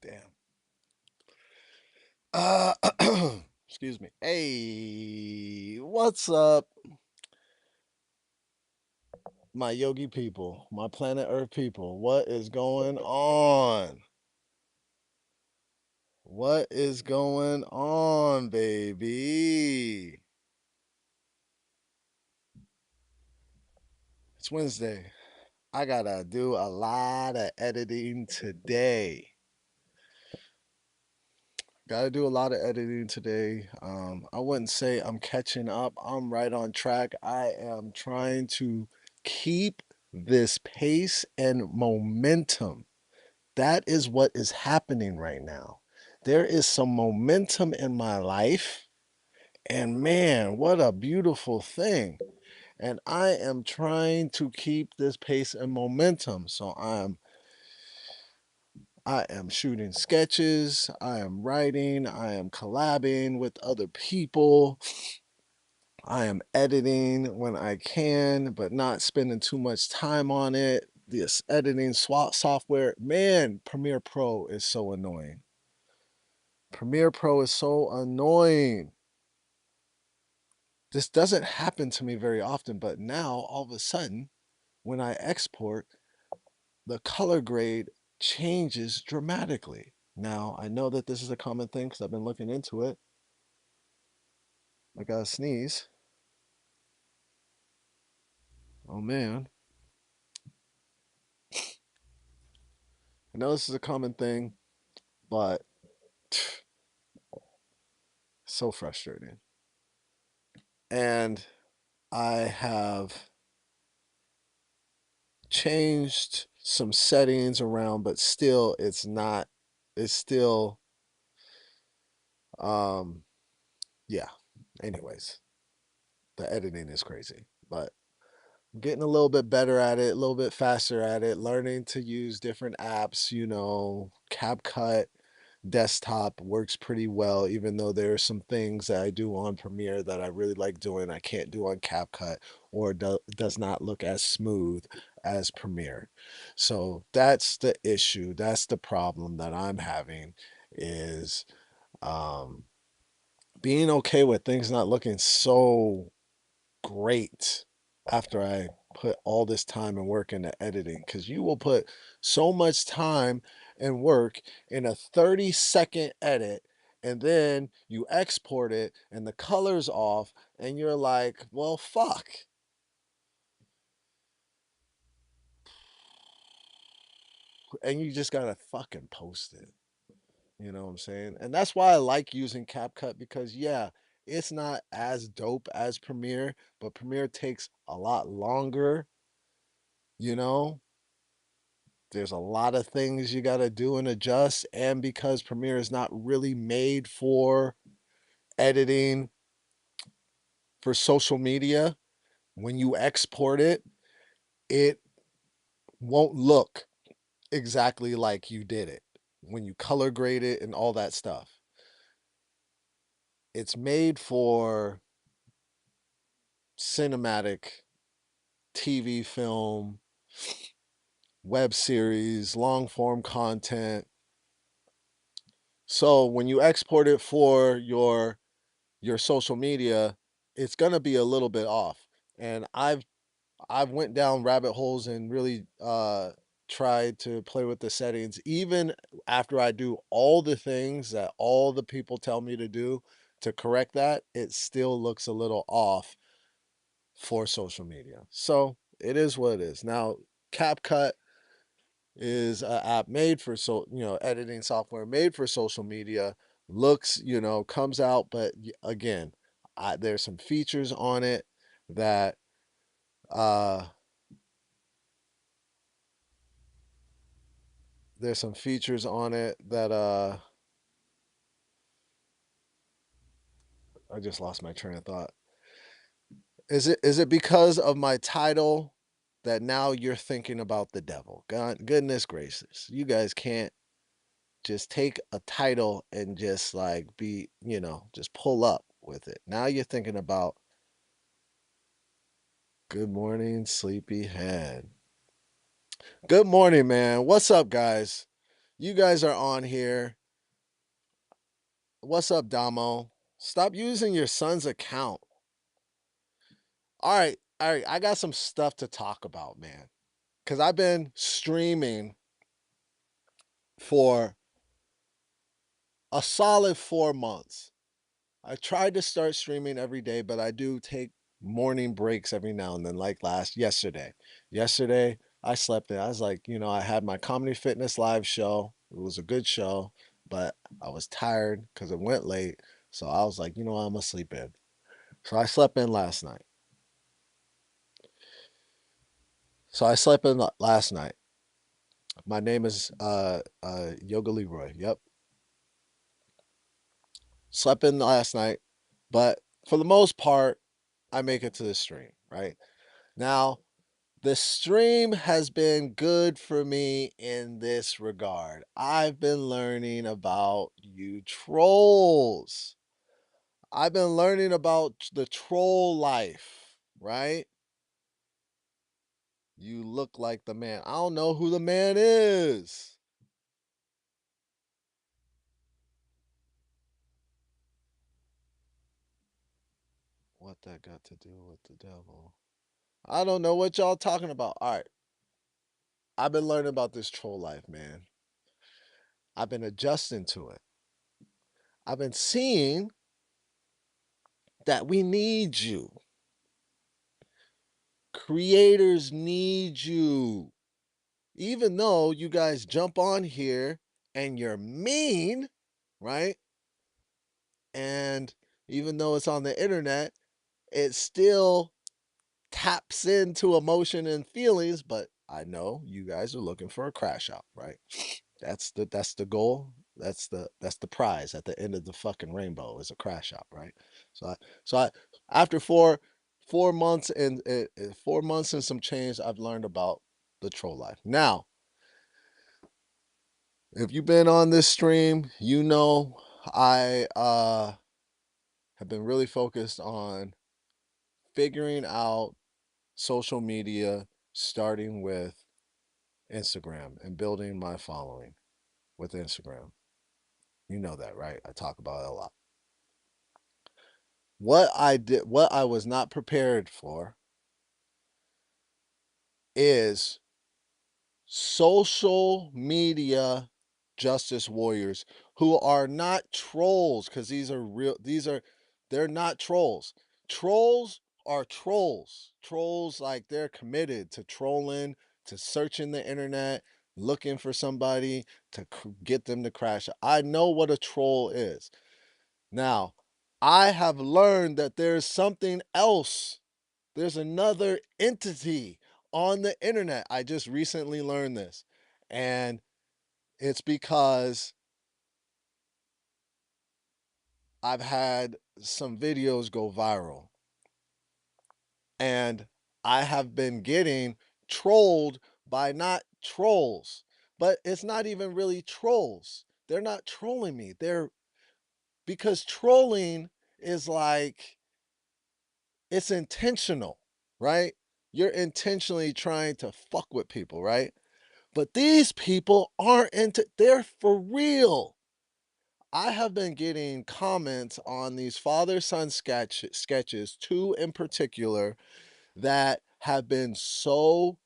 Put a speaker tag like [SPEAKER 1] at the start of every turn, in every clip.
[SPEAKER 1] Damn. Excuse me. Hey, what's up, my yogi people, my planet Earth people? What is going on? What is going on, baby? It's Wednesday. I gotta do a lot of editing today. Gotta do a lot of editing today. I wouldn't say I'm catching up. I'm right on track. I am trying to keep this pace and momentum. That is what is happening right now. There is some momentum in my life, and man, what a beautiful thing. And I am trying to keep this pace and momentum. So I am shooting sketches, I am writing, I am collabing with other people. I am editing when I can, but not spending too much time on it. This editing software, man, Premiere Pro is so annoying. Premiere Pro is so annoying. This doesn't happen to me very often, but now all of a sudden, when I export, the color grade changes dramatically. Now, I know that this is a common thing because I've been looking into it. I gotta sneeze. Oh man. I know this is a common thing, but so frustrating. And I have changed some settings around, but still it's not, it's still, um, yeah. Anyways, the editing is crazy, but I'm getting a little bit better at it, a little bit faster at it, learning to use different apps, CapCut desktop works pretty well, even though there are some things that I do on Premiere that I really like doing, I can't do on CapCut, or does not look as smooth as Premiere. So that's the issue. That's the problem that I'm having is um, being okay with things not looking so great after I put all this time and work into editing, because you will put so much time and work in a 30-second edit, and then you export it and the color's off and you're like, well, fuck. And you just gotta fucking post it. You know what I'm saying? And that's why I like using CapCut, because yeah, it's not as dope as Premiere, but Premiere takes a lot longer, you know? There's a lot of things you got to do and adjust. And because Premiere is not really made for editing for social media, when you export it, it won't look exactly like you did it. When you color grade it and all that stuff, it's made for cinematic TV, film, web series, long form content. So when you export it for your social media, it's going to be a little bit off. And I've went down rabbit holes and really tried to play with the settings, even after I do all the things that all the people tell me to do to correct that, it still looks a little off for social media. So it is what it is. Now, CapCut is an app made for editing software made for social media. Looks, comes out, but again, there's some features on it that uh there's some features on it that I just lost my train of thought. Is it because of my title that now you're thinking about the devil? God, goodness gracious, you guys can't just take a title and just like be, just pull up with it. Now you're thinking about good morning, sleepyhead. Good morning, man. What's up, guys? You guys are on here. What's up, Damo? Stop using your son's account. All right, all right. I got some stuff to talk about, man. Because I've been streaming for a solid 4 months. I tried to start streaming every day, but I do take morning breaks every now and then, like yesterday. Yesterday, I slept in. I was like, I had my Comedy Fitness live show. It was a good show, but I was tired because it went late. So I was like, I'm gonna sleep in. So I slept in last night. So I slept in last night. My name is Yoga Leroy. Yep. Slept in last night, but for the most part, I make it to the stream, right? Now, the stream has been good for me in this regard. I've been learning about you trolls. I've been learning about the troll life, right? You look like the man. I don't know who the man is. What that got to do with the devil? I don't know what y'all talking about. All right. I've been learning about this troll life, man. I've been adjusting to it. I've been seeing that we need you. Creators need you. Even though you guys jump on here and you're mean, right? And even though it's on the internet, it still taps into emotion and feelings, but I know you guys are looking for a crash out, right? That's the goal. That's the prize at the end of the fucking rainbow is a crash out, right? So I after 4 months and 4 months and some change, I've learned about the troll life. Now, if you've been on this stream, I have been really focused on figuring out social media, starting with Instagram and building my following with Instagram. You know that, right? I talk about it a lot. What I was not prepared for is social media justice warriors who are not trolls, because they're not trolls. Trolls are trolls. Trolls, like, they're committed to trolling, to searching the internet, looking for somebody to get them to crash. I know what a troll is. Now, I have learned that there's something else. There's another entity on the internet. I just recently learned this. And it's because I've had some videos go viral. And I have been getting trolled by not trolls. But it's not even really trolls. They're not trolling me. They're Because trolling is like, it's intentional, right? You're intentionally trying to fuck with people, right? But these people aren't they're for real. I have been getting comments on these father son sketches, two in particular, that have been so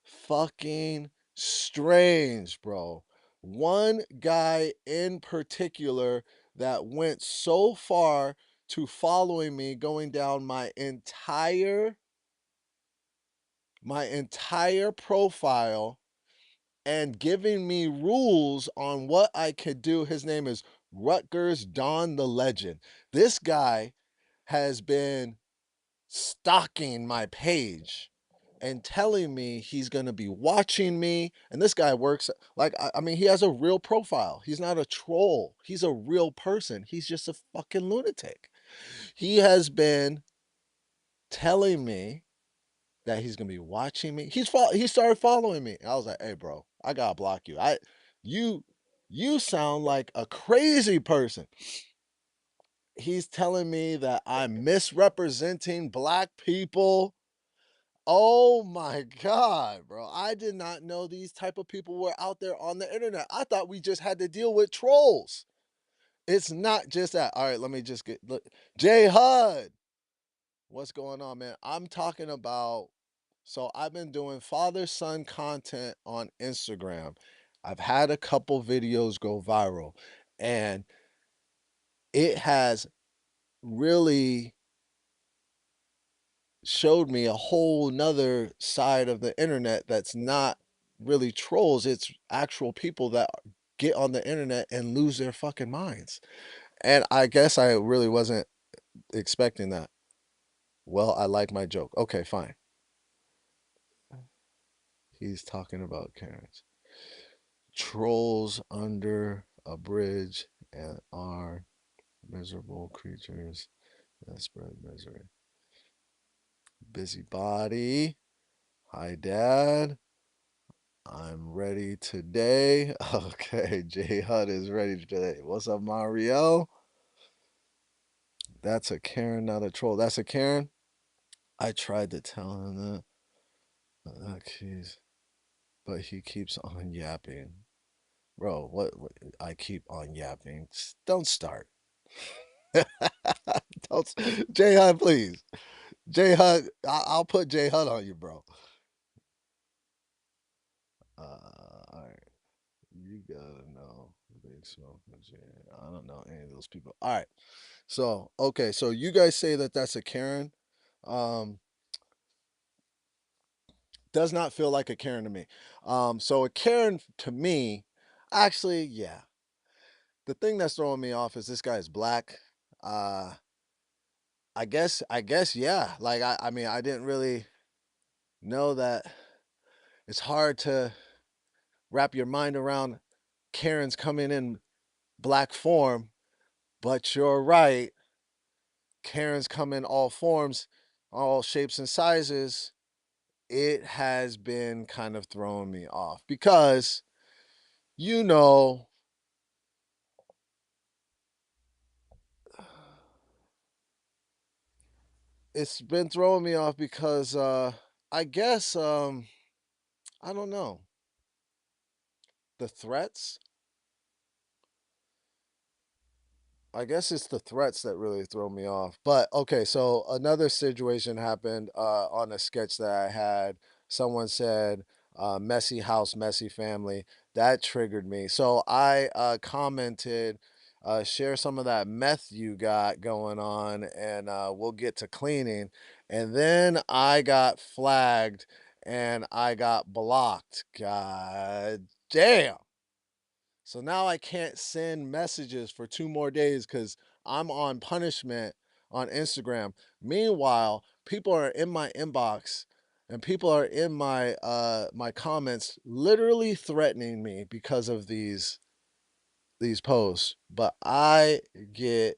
[SPEAKER 1] fucking strange, bro. One guy in particular that went so far to following me, going down my entire profile and giving me rules on what I could do. His name is Rutgers Don the Legend. This guy has been stalking my page and telling me he's going to be watching me. And this guy works like, I mean, he has a real profile. He's not a troll, he's a real person. He's just a fucking lunatic. He has been telling me that he's gonna be watching me. He started following me. I was like, "Hey, bro, I gotta block you. You You sound like a crazy person. He's telling me that I'm misrepresenting black people. Oh my god, bro. I did not know these type of people were out there on the internet. I thought we just had to deal with trolls. It's not just that. All right, let me just get look. J Hud. What's going on, man? I'm talking about, so I've been doing father son content on Instagram. I've had a couple videos go viral, and it has really showed me a whole nother side of the internet that's not really trolls. It's actual people that get on the internet and lose their fucking minds. And I guess I really wasn't expecting that. Well, I like my joke. Okay, fine. He's talking about Karens. Trolls under a bridge and are miserable creatures that spread misery. Busybody. Hi, Dad. I'm ready today. Okay, J Hud is ready today. What's up, Mario? That's a Karen, not a troll. That's a Karen. I tried to tell him that. Jeez. But he keeps on yapping. Bro, what I keep on yapping. Don't start. Don't, J Hud, please. J Hud, I'll put J Hud on you, bro. All right. You gotta know Big Smoke. I don't know any of those people. All right. So, okay. So you guys say that that's a Karen. Um, does not feel like a Karen to me. So a Karen to me, actually, yeah. The thing that's throwing me off is this guy is black. Uh, I guess, yeah. Like I mean, I didn't really know that. It's hard to wrap your mind around Karens coming in black form, but you're right. Karens come in all forms, all shapes and sizes. It has been kind of throwing me off because, you know, it's been throwing me off because I guess I don't know. The threats, I guess it's the threats that really throw me off. But okay, so another situation happened on a sketch that I had. Someone said, messy house, messy family. That triggered me. So I commented, share some of that meth you got going on, and we'll get to cleaning. And then I got flagged and I got blocked. God damn. So now I can't send messages for 2 more days because I'm on punishment on Instagram. Meanwhile, people are in my inbox and people are in my comments literally threatening me because of these posts. But I get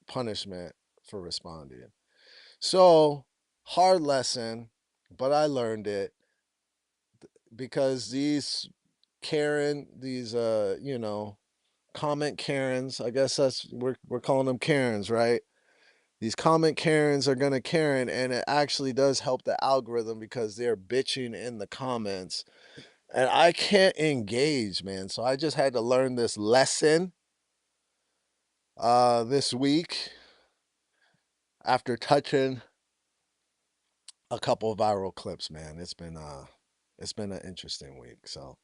[SPEAKER 1] punishment for responding. So hard lesson, but I learned it because these these comment Karens. I guess that's we're calling them Karens, right? These comment Karens are gonna Karen, and it actually does help the algorithm because they're bitching in the comments, and I can't engage, man. So I just had to learn this lesson this week after touching a couple of viral clips, man. It's been an interesting week. So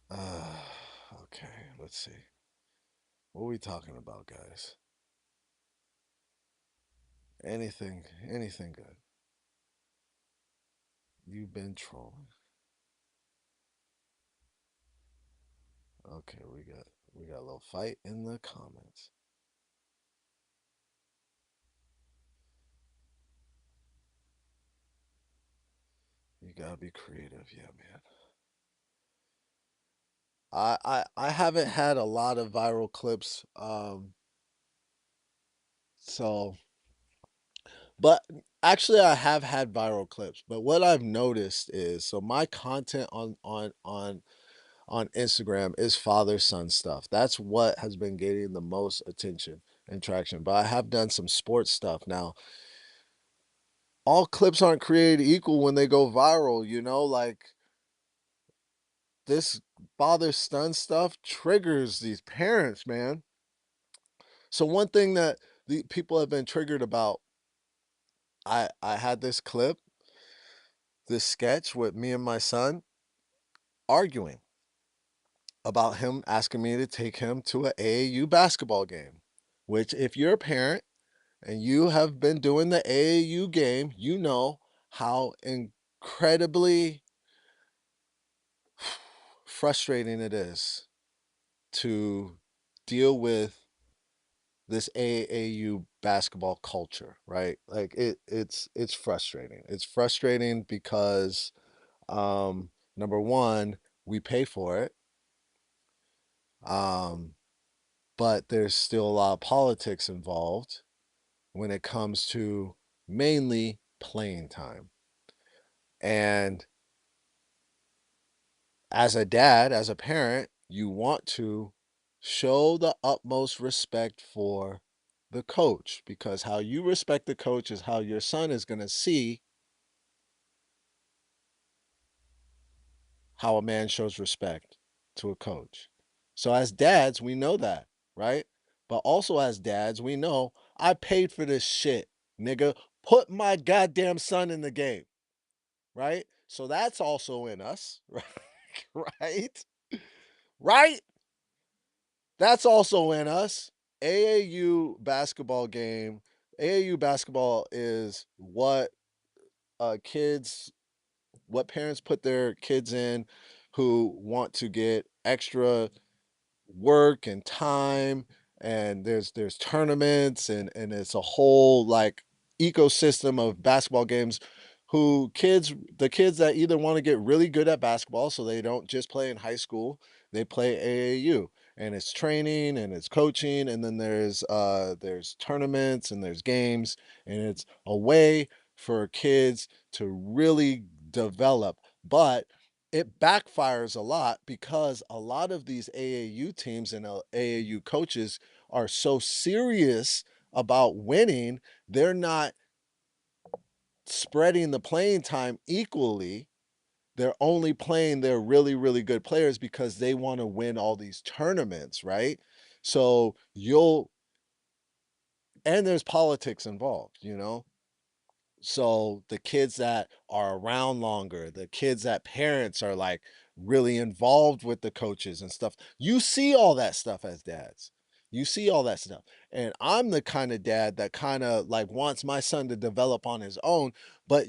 [SPEAKER 1] okay, let's see. What are we talking about, guys? Anything good. You've been trolling. Okay, we got a little fight in the comments. You gotta be creative, yeah, man. I haven't had a lot of viral clips, so but Actually, I have had viral clips, but what I've noticed is so my content on Instagram is father son stuff. That's what has been getting the most attention and traction. But I have done some sports stuff. Now, all clips aren't created equal when they go viral, you know, like this father son stuff triggers these parents, man. So one thing that the people have been triggered about, I had this clip, this sketch with me and my son arguing about him asking me to take him to an AAU basketball game, which if you're a parent and you have been doing the AAU game, you know how incredibly frustrating it is to deal with this AAU basketball culture, right? Like it's frustrating. It's frustrating because number one, we pay for it. Um, but there's still a lot of politics involved when it comes to mainly playing time. And as a dad, as a parent, you want to show the utmost respect for the coach because how you respect the coach is how your son is going to see how a man shows respect to a coach. So as dads, we know that, right? But also as dads, we know I paid for this shit, nigga. Put my goddamn son in the game, right? So that's also in us, right? Right? Right? That's also in us. AAU basketball game. AAU basketball is kids, what parents put their kids in who want to get extra work and time, and there's tournaments, and it's a whole like ecosystem of basketball games who kids the kids that either want to get really good at basketball so they don't just play in high school, they play AAU, and it's training and it's coaching, and then there's tournaments and there's games, and it's a way for kids to really develop. But it backfires a lot because a lot of these AAU teams and AAU coaches are so serious about winning, they're not spreading the playing time equally. They're only playing their really, really good players because they want to win all these tournaments, right? So and there's politics involved, you know? So the kids that are around longer, the kids that parents are like really involved with the coaches and stuff. You see all that stuff as dads. You see all that stuff. And I'm the kind of dad that kind of like wants my son to develop on his own. But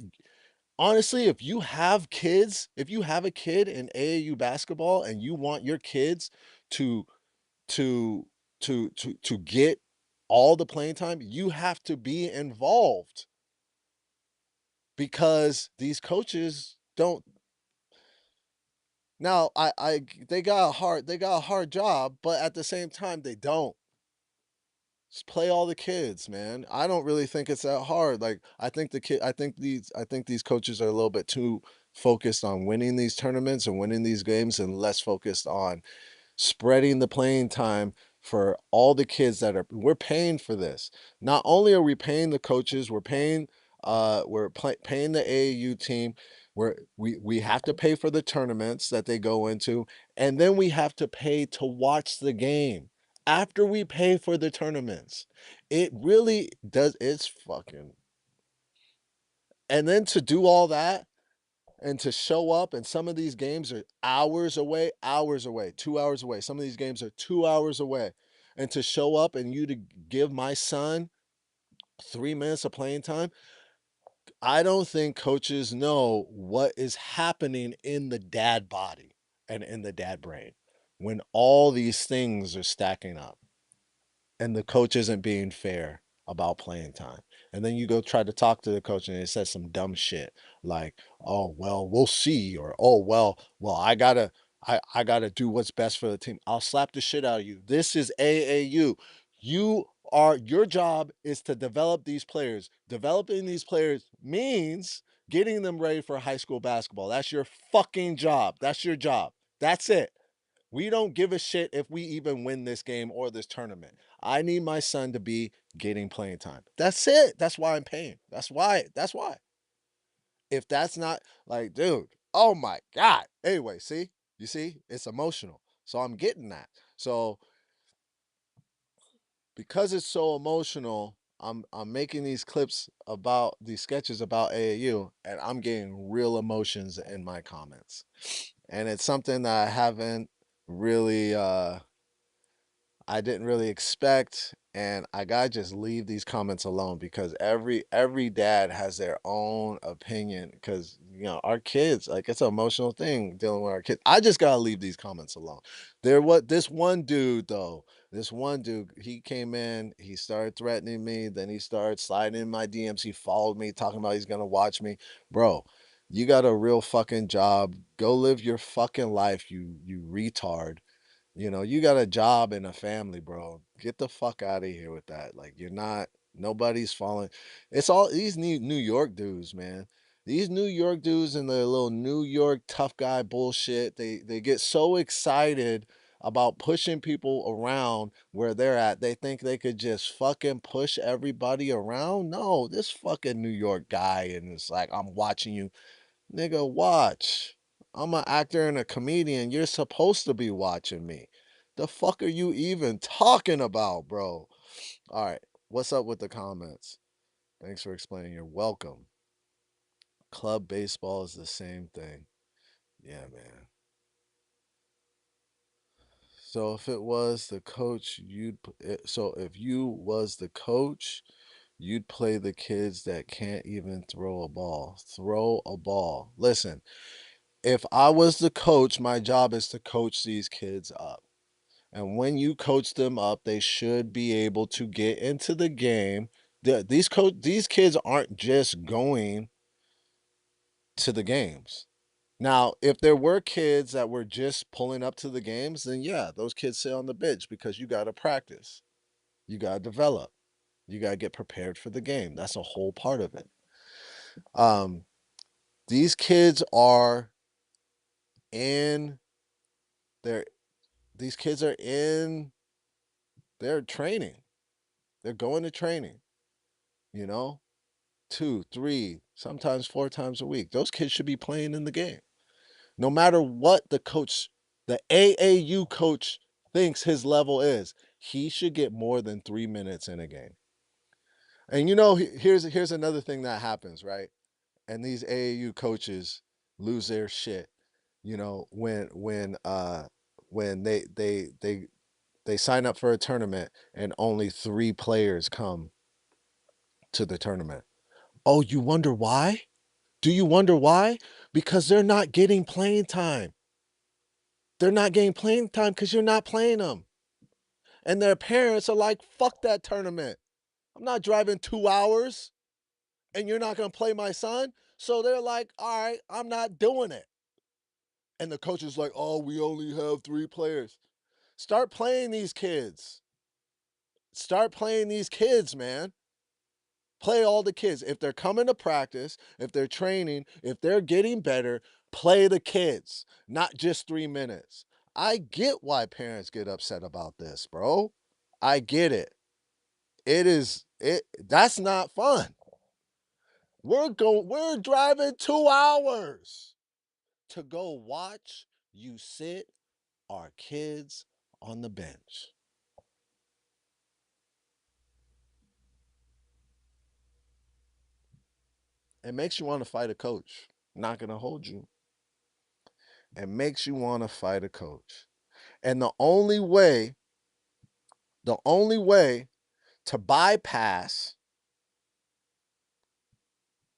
[SPEAKER 1] honestly, if you have a kid in AAU basketball and you want your kids to to to get all the playing time, you have to be involved because these coaches don't. Now I they got a hard job, but at the same time they don't. Just play all the kids, man. I don't really think it's that hard. Like I think these coaches are a little bit too focused on winning these tournaments and winning these games and less focused on spreading the playing time for all the kids that are we're paying for this. Not only are we paying the coaches, paying the AAU team, we have to pay for the tournaments that they go into, and then we have to pay to watch the game after we pay for the tournaments. It really does it's fucking and then to do all that and to show up, and some of these games are hours away, 2 hours away, some of these games are 2 hours away, and to show up and you to give my son 3 minutes of playing time, I don't think coaches know what is happening in the dad body and in the dad brain when all these things are stacking up and the coach isn't being fair about playing time. And then you go try to talk to the coach and it says some dumb shit like, "Oh, well, we'll see," or "Oh, well, I got to do what's best for the team." I'll slap the shit out of you. This is AAU. You your job is to develop these players. Developing these players means getting them ready for high school basketball. That's your fucking job. That's your job. That's it. We don't give a shit if we even win this game or this tournament. I need my son to be getting playing time. That's it. That's why I'm paying. That's why. That's why. If that's not like, dude, oh my God. Anyway, see, you see, it's emotional. So I'm getting that. So because it's so emotional, I'm making these clips about these sketches about AAU, and I'm getting real emotions in my comments. And it's something that I didn't really expect, and I gotta just leave these comments alone because every dad has their own opinion because our kids, like, it's an emotional thing dealing with our kids. I just gotta leave these comments alone. This one dude though, this one dude, he came in, he started threatening me, then he started sliding in my DMs, he followed me, talking about he's gonna watch me. Bro, you got a real fucking job. Go live your fucking life, you retard. You got a job and a family, bro. Get the fuck out of here with that. Like, you're not, nobody's falling. It's all these New York dudes, man. These New York dudes and their little New York tough guy bullshit. They get so excited about pushing people around where they're at. They think they could just fucking push everybody around. No, this fucking New York guy, and it's like, I'm watching you. Nigga, watch. I'm an actor and a comedian. You're supposed to be watching me. The fuck are you even talking about, bro? All right. What's up with the comments? Thanks for explaining. You're welcome. Club baseball is the same thing. Yeah, man. So if it was the coach, so if you was the coach, you'd play the kids that can't even throw a ball. Throw a ball. Listen, if I was the coach, my job is to coach these kids up. And when you coach them up, they should be able to get into the game. These kids aren't just going to the games. Now, if there were kids that were just pulling up to the games, then yeah, those kids sit on the bench because you got to practice. You got to develop. You got to get prepared for the game. That's a whole part of it. Um, these kids are in their these kids are in their training. They're going to training, you know, two, three, sometimes four times a week. Those kids should be playing in the game. No matter what the AAU coach thinks his level is, he should get more than 3 minutes in a game. And here's another thing that happens, right? And these AAU coaches lose their shit, when they sign up for a tournament and only 3 players come to the tournament. Oh, you wonder why? Do you wonder why? Because they're not getting playing time. They're not getting playing time because you're not playing them. And their parents are like, fuck that tournament. I'm not driving 2 hours and you're not going to play my son. So they're like, all right, I'm not doing it. And the coach is like, oh, we only have 3 players. Start playing these kids. Start playing these kids, man. Play all the kids. If they're coming to practice, if they're training, if they're getting better, play the kids, not just 3 minutes. I get why parents get upset about this, bro. I get it. That's not fun. We're driving 2 hours to go watch you sit our kids on the bench. It makes you want to fight a coach. Not gonna hold you. It makes you want to fight a coach. And the only way to bypass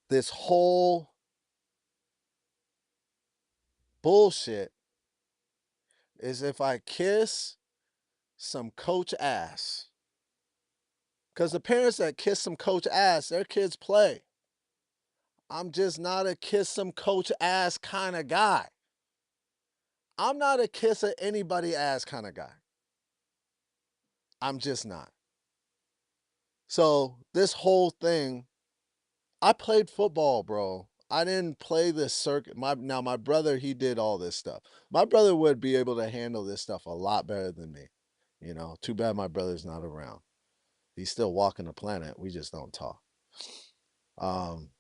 [SPEAKER 1] this whole bullshit is if I kiss some coach ass. Because the parents that kiss some coach ass, their kids play. I'm just not a kiss some coach ass kind of guy. I'm not a kiss of anybody ass kind of guy. I'm just not. So this whole thing, I played football, bro. I didn't play this circuit. My brother, he did all this stuff. My brother would be able to handle this stuff a lot better than me. You know, too bad my brother's not around. He's still walking the planet. We just don't talk. Um,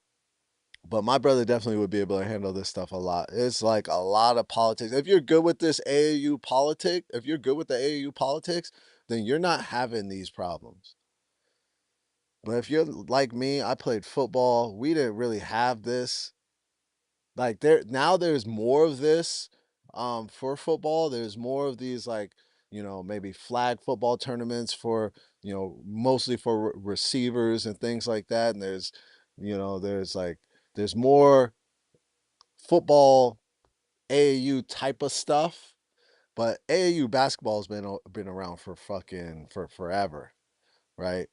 [SPEAKER 1] but my brother definitely would be able to handle this stuff a lot. It's like a lot of politics. If you're good with this AAU politic, if you're good with the AAU politics, then you're not having these problems. But if you're like me, I played football. We didn't really have this. Like there's more of this for football. There's more of these like, maybe flag football tournaments for, mostly for receivers and things like that. And there's more football AAU type of stuff, but AAU basketball's been around for for forever, right?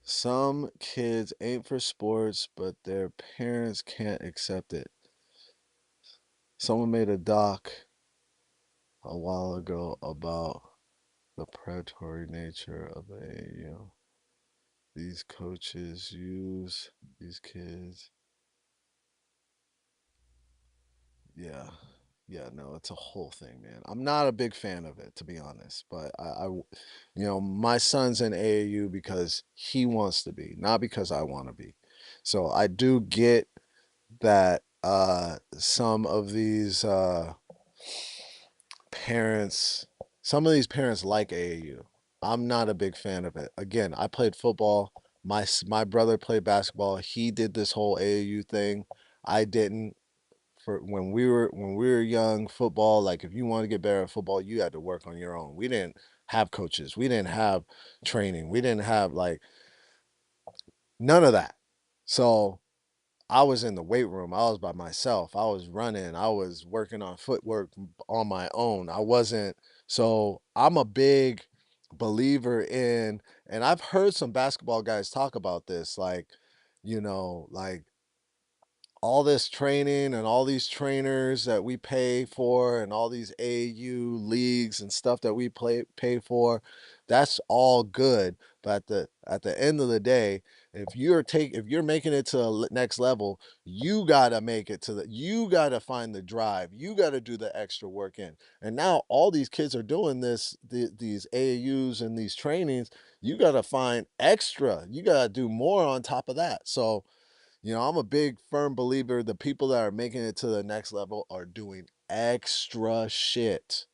[SPEAKER 1] Some kids ain't for sports, but their parents can't accept it. Someone made a doc a while ago about the predatory nature of the AAU. These coaches use these kids. Yeah. Yeah, no, it's a whole thing, man. I'm not a big fan of it, to be honest. But my son's in AAU because he wants to be, not because I want to be. So I do get that some of these parents, some of these parents like AAU. I'm not a big fan of it. Again, I played football. My brother played basketball. He did this whole AAU thing. I didn't. For when we were young, football, like if you want to get better at football, you had to work on your own. We didn't have coaches. We didn't have training. We didn't have like none of that. So I was in the weight room. I was by myself. I was running. I was working on footwork on my own. I wasn't. So I'm a big believer in, and I've heard some basketball guys talk about this, like all this training and all these trainers that we pay for and all these AU leagues and stuff that we pay for, that's all good. But at the end of the day, if you're making it to the next level, you gotta find the drive. You gotta do the extra work in. And now all these kids are doing these AAUs and these trainings. You gotta find extra. You gotta do more on top of that. So I'm a big firm believer the people that are making it to the next level are doing extra shit.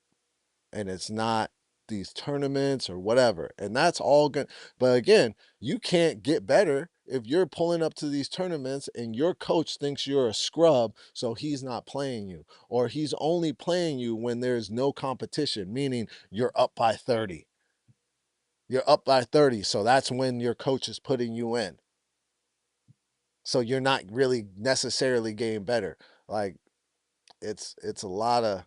[SPEAKER 1] And it's not these tournaments or whatever. And that's all good. But again, you can't get better if you're pulling up to these tournaments and your coach thinks you're a scrub, so he's not playing you. Or he's only playing you when there's no competition, meaning you're up by 30. You're up by 30. So that's when your coach is putting you in. So you're not really necessarily getting better. Like it's a lot of,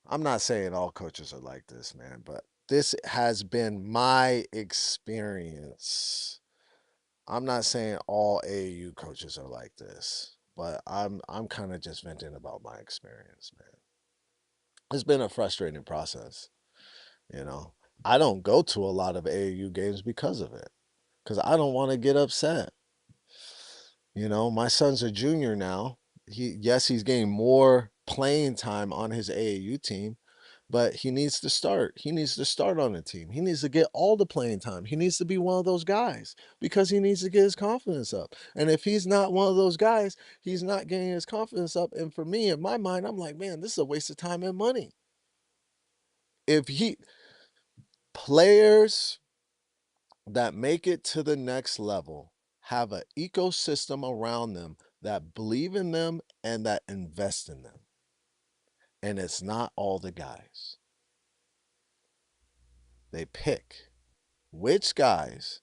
[SPEAKER 1] I'm not saying all coaches are like this, man, but this has been my experience. I'm not saying all AAU coaches are like this, but I'm kind of just venting about my experience, man. It's been a frustrating process, you know. I don't go to a lot of AAU games because of it, because I don't want to get upset. My son's a junior now. He's getting more playing time on his AAU team, but he needs to start. He needs to start on the team. He needs to get all the playing time. He needs to be one of those guys because he needs to get his confidence up. And if he's not one of those guys, he's not getting his confidence up. And for me, in my mind, I'm like, man, this is a waste of time and money. If he Players that make it to the next level have an ecosystem around them that believe in them and that invest in them. And it's not all the guys. They pick which guys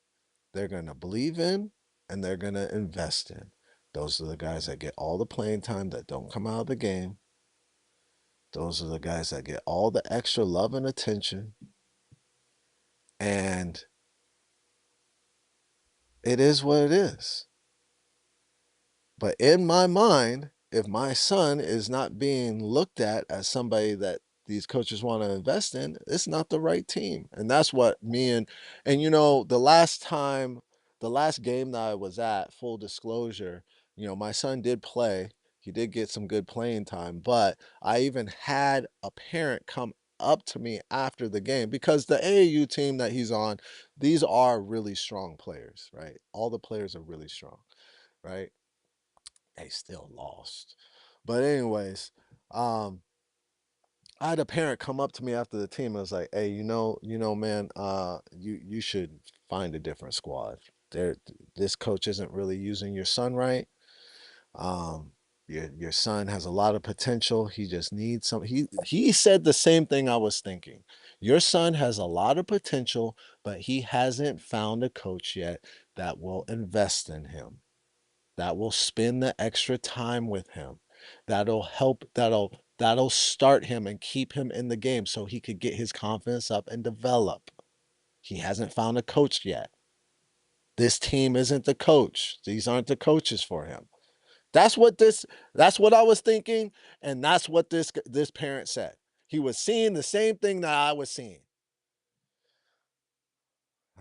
[SPEAKER 1] they're going to believe in and they're going to invest in. Those are the guys that get all the playing time that don't come out of the game. Those are the guys that get all the extra love and attention. And it is what it is. But in my mind, if my son is not being looked at as somebody that these coaches want to invest in, it's not the right team. And that's what me and you know, the last game that I was at, full disclosure, you know, my son did play. He did get some good playing time, but I even had a parent come up to me after the game because the AAU team that he's on, these are really strong players, right? All the players are really strong, right? They still lost. But anyways, um, I had a parent come up to me after the team and was like, "Hey, man, you should find a different squad. There, this coach isn't really using your son right. Um, your son has a lot of potential. He just needs some." He said the same thing I was thinking. Your son has a lot of potential, but he hasn't found a coach yet that will invest in him, that will spend the extra time with him, that'll help, that'll start him and keep him in the game so he could get his confidence up and develop. He hasn't found a coach yet. This team isn't the coach. These aren't the coaches for him. That's what this that's what I was thinking, and that's what this parent said. He was seeing the same thing that I was seeing.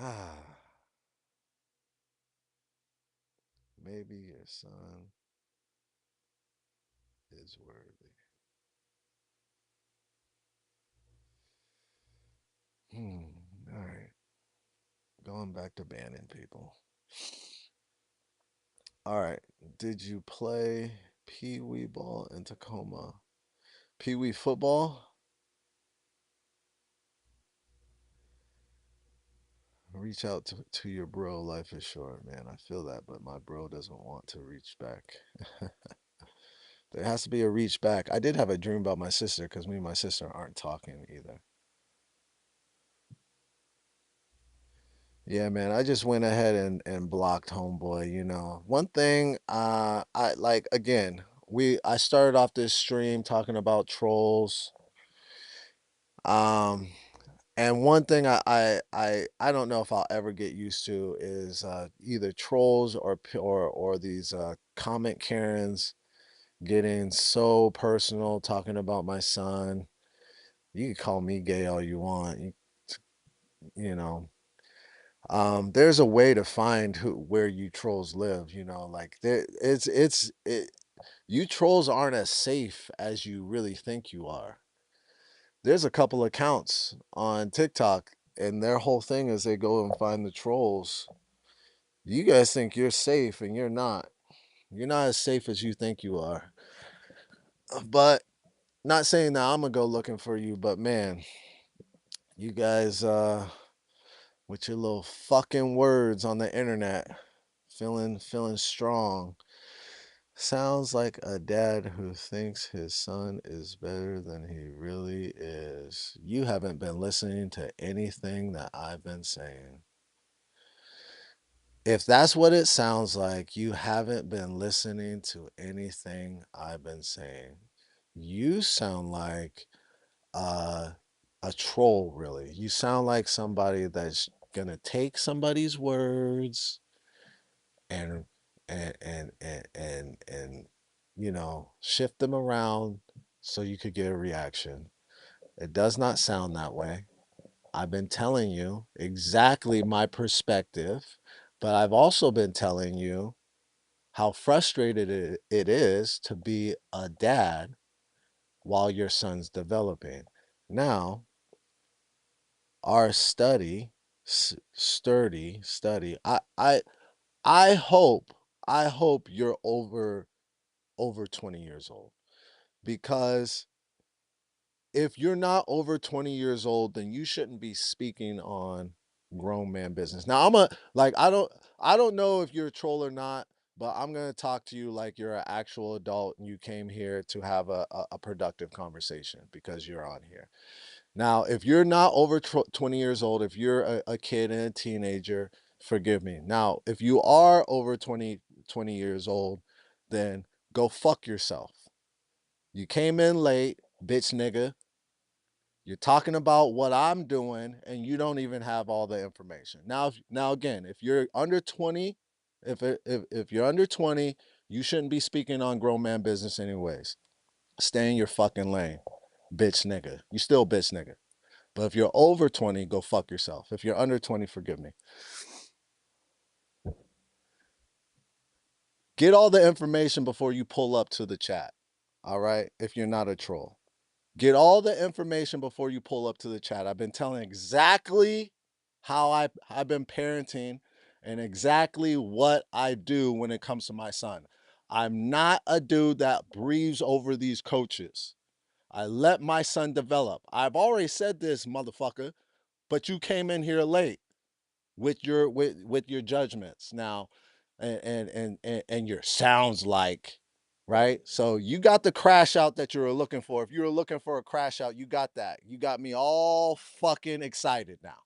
[SPEAKER 1] Ah, maybe your son is worthy. All right. Going back to banning people. All right. Did you play Pee Wee ball in Tacoma? Pee Wee football? Reach out to your bro. Life is short, man. I feel that, but my bro doesn't want to reach back. There has to be a reach back. I did have a dream about my sister because me and my sister aren't talking either. Yeah, man. I just went ahead and blocked homeboy. You know, one thing. I like again. I started off this stream talking about trolls. Um, And one thing I don't know if I'll ever get used to is either trolls or these comment Karens getting so personal talking about my son. You can call me gay all you want. You know, there's a way to find where you trolls live. You know, like you trolls aren't as safe as you really think you are. There's a couple accounts on TikTok, and their whole thing is they go and find the trolls. You guys think you're safe, and you're not. You're not as safe as you think you are. But not saying that I'm gonna go looking for you, but man, you guys with your little fucking words on the internet, feeling strong. Sounds like a dad who thinks his son is better than he really is. You haven't been listening to anything that I've been saying. If that's what it sounds like, you haven't been listening to anything I've been saying. You sound like uh, a troll, really. You sound like somebody that's gonna take somebody's words and and shift them around so you could get a reaction. It does not sound that way. I've been telling you exactly my perspective, but I've also been telling you how frustrated it is to be a dad while your son's developing. Now, our sturdy study, I hope you're over 20 years old, because if you're not over 20 years old, then you shouldn't be speaking on grown man business. Now, I don't know if you're a troll or not, but I'm going to talk to you like you're an actual adult and you came here to have a productive conversation because you're on here. Now, if you're not over 20 years old, if you're a kid and a teenager, forgive me. Now, if you are over 20 years old, then go fuck yourself. You came in late, bitch nigga. You're talking about what I'm doing, and you don't even have all the information. Now again, if you're under 20, if you're under 20, you shouldn't be speaking on grown man business anyways. Stay in your fucking lane. bitch nigga. You still bitch nigga. But if you're over 20, go fuck yourself. If you're under 20, forgive me. Get all the information before you pull up to the chat. All right? If you're not a troll. Get all the information before you pull up to the chat. I've been telling exactly how I've been parenting and exactly what I do when it comes to my son. I'm not a dude that breathes over these coaches. I let my son develop. I've already said this, motherfucker, but you came in here late with your judgments now, and your sounds like, right. So you got the crash out that you were looking for. If you were looking for a crash out, you got that. You got me all fucking excited now,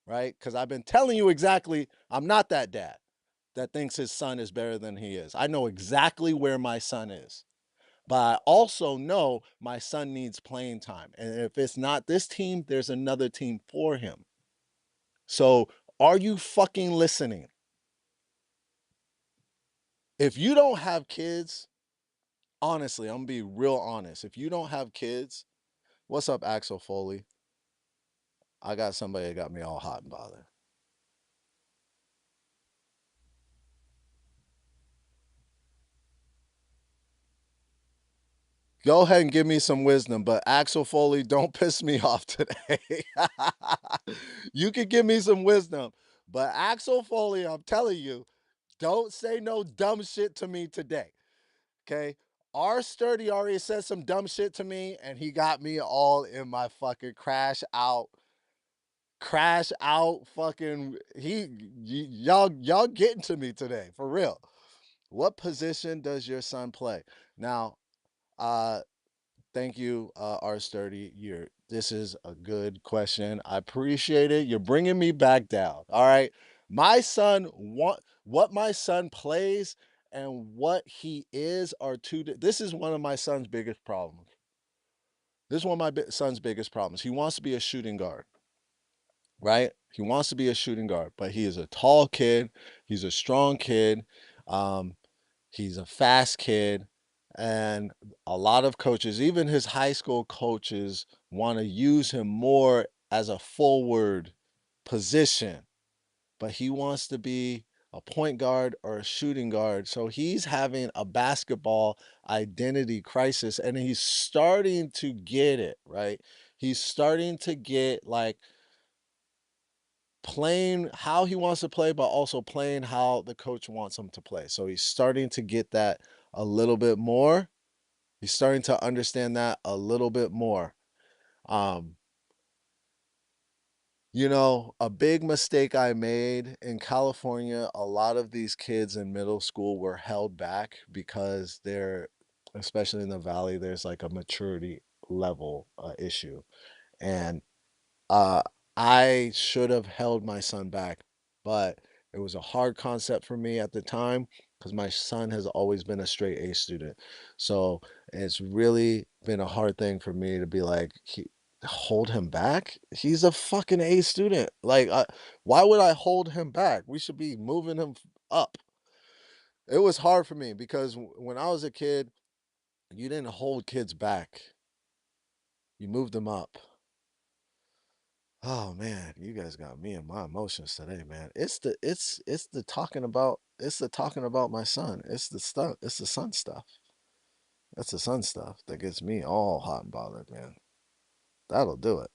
[SPEAKER 1] right? Because I've been telling you exactly, I'm not that dad that thinks his son is better than he is. I know exactly where my son is, but I also know my son needs playing time, and if it's not this team, there's another team for him. So are you fucking listening? If you don't have kids, honestly, I'm gonna be real honest. If you don't have kids, what's up, Axel Foley? I got somebody that got me all hot and bothered. Go ahead and give me some wisdom, but Axel Foley, don't piss me off today. You can give me some wisdom, but Axel Foley, I'm telling you, don't say no dumb shit to me today. Okay? R Sturdy already said some dumb shit to me, and he got me all in my fucking crash out fucking y'all getting to me today for real. What position does your son play now? uh Thank you, R Sturdy. This is a good question. I appreciate it. You're bringing me back down. All right. My son, what my son plays and what he is are two. This is one of my son's biggest problems. This is one of my son's biggest problems. He wants to be a shooting guard, right? He wants to be a shooting guard, but he is a tall kid. He's a strong kid. Um, he's a fast kid. And a lot of coaches, even his high school coaches, want to use him more as a forward position, but he wants to be a point guard or a shooting guard. So he's having a basketball identity crisis, and he's starting to get it, right? He's starting to get like playing how he wants to play, but also playing how the coach wants him to play. So he's starting to get that a little bit more. He's starting to understand that a little bit more. Um, a big mistake I made in California, a lot of these kids in middle school were held back because especially in the valley, there's like a maturity level issue. And Uh, I should have held my son back, but it was a hard concept for me at the time because my son has always been a straight A student. So it's really been a hard thing for me to be like, hold him back. He's a fucking A student. Like, why would I hold him back? We should be moving him up. It was hard for me because when I was a kid, you didn't hold kids back. You moved them up. Oh man, you guys got me and my emotions today, man. It's the talking about my son. It's the stuff. It's the son stuff. That's the son stuff that gets me all hot and bothered, man. That'll do it.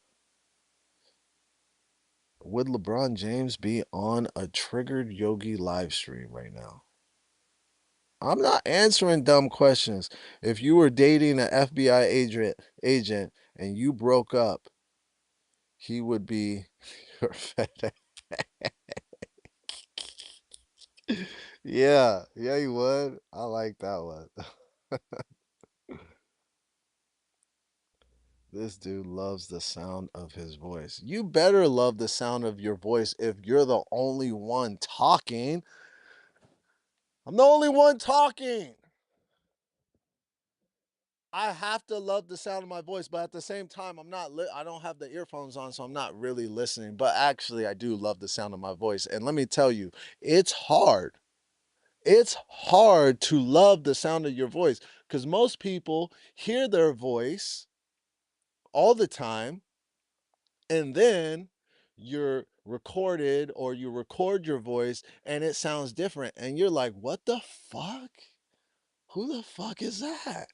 [SPEAKER 1] Would LeBron James be on a triggered yogi live stream right now? I'm not answering dumb questions. If you were dating an FBI agent and you broke up, he would be your fed. Yeah, yeah, you would. I like that one. This dude loves the sound of his voice. You better love the sound of your voice if you're the only one talking. I'm the only one talking. I have to love the sound of my voice, but at the same time, I don't have the earphones on, so I'm not really listening. But actually, I do love the sound of my voice. And let me tell you, it's hard. It's hard to love the sound of your voice because most people hear their voice all the time, and then you're recorded or you record your voice and it sounds different and you're like, what the fuck? Who the fuck is that?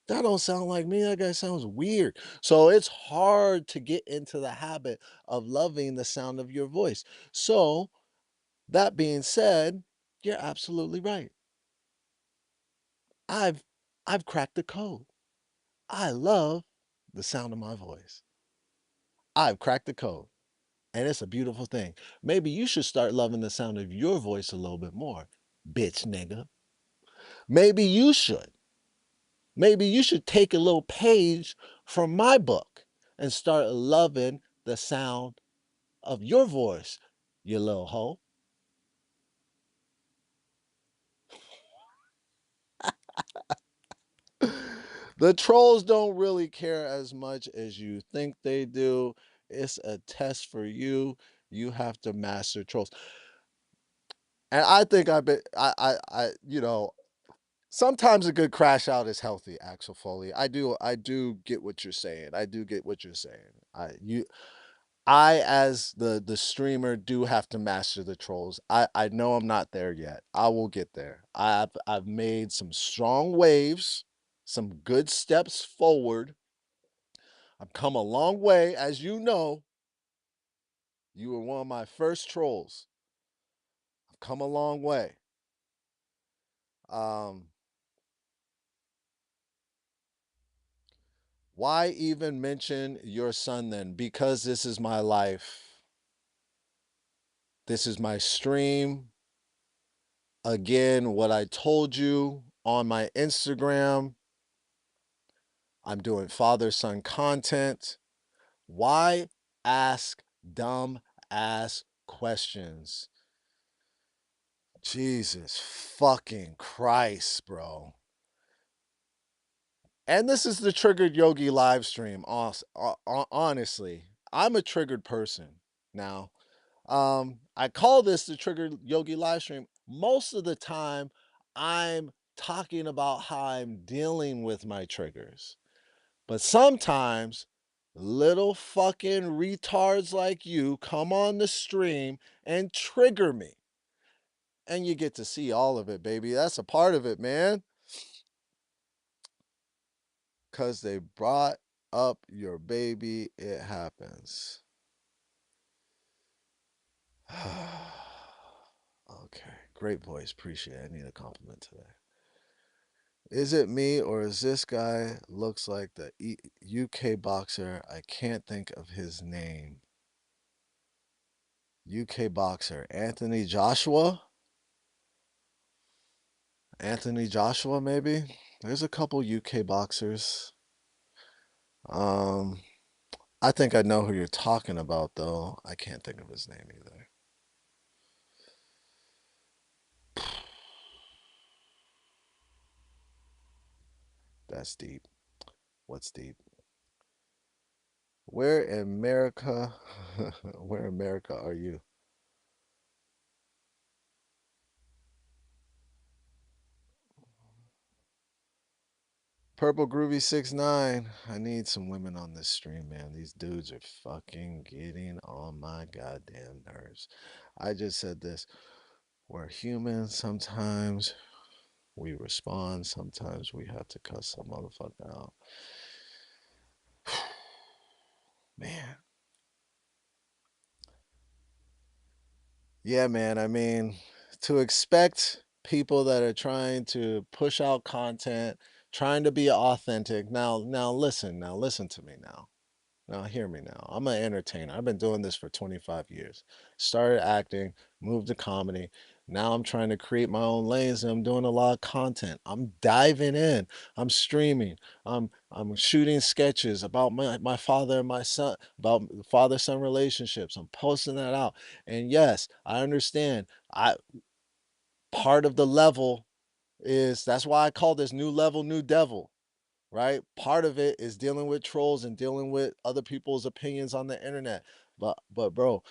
[SPEAKER 1] That don't sound like me. That guy sounds weird. So it's hard to get into the habit of loving the sound of your voice. So that being said, you're absolutely right. I've I've cracked the code. I love the sound of my voice. I've cracked the code. And it's a beautiful thing. Maybe you should start loving the sound of your voice a little bit more, bitch nigga. Maybe you should. Maybe you should take a little page from my book and start loving the sound of your voice, you little hoe. The trolls don't really care as much as you think they do. It's a test for you. You have to master trolls. And I think I've been, sometimes a good crash out is healthy, Axel Foley. I do get what you're saying. I do get what you're saying. I as the streamer do have to master the trolls. I know I'm not there yet. I will get there. I've made some strong waves, some good steps forward. I've come a long way, as you know. You were one of my first trolls. I've come a long way. Um, why even mention your son then? Because this is my life. This is my stream. Again, what I told you on my Instagram, I'm doing father son content. Why ask dumb ass questions? Jesus fucking Christ, bro. And this is the Triggered Yogi live stream. Honestly, I'm a triggered person now. I call this the Triggered Yogi live stream. Most of the time, I'm talking about how I'm dealing with my triggers. But sometimes little fucking retards like you come on the stream and trigger me. And you get to see all of it, baby. That's a part of it, man. Because they brought up your baby, it happens. Okay, great voice. Appreciate it. I need a compliment today. Is it me or is this guy looks like the UK boxer? I can't think of his name. UK boxer Anthony Joshua? Anthony Joshua, maybe? There's a couple UK boxers. Um, I think I know who you're talking about, though. I can't think of his name either. That's deep. What's deep? Where in America? Where in America are you? Purple Groovy 69. I need some women on this stream, man. These dudes are fucking getting on my goddamn nerves. I just said this. We're human. Sometimes we respond. Sometimes we have to cuss some motherfucker out. Man. Yeah, man. I mean, to expect people that are trying to push out content, trying to be authentic. Now listen to me now. Now, hear me now. I'm an entertainer. I've been doing this for 25 years. Started acting, moved to comedy. Now I'm trying to create my own lanes and I'm doing a lot of content. I'm diving in. I'm streaming. I'm shooting sketches about my father and my son, about father-son relationships. I'm posting that out. And yes, I understand. I part of the level is that's why I call this new level, new devil, right? Part of it is dealing with trolls and dealing with other people's opinions on the internet. But bro,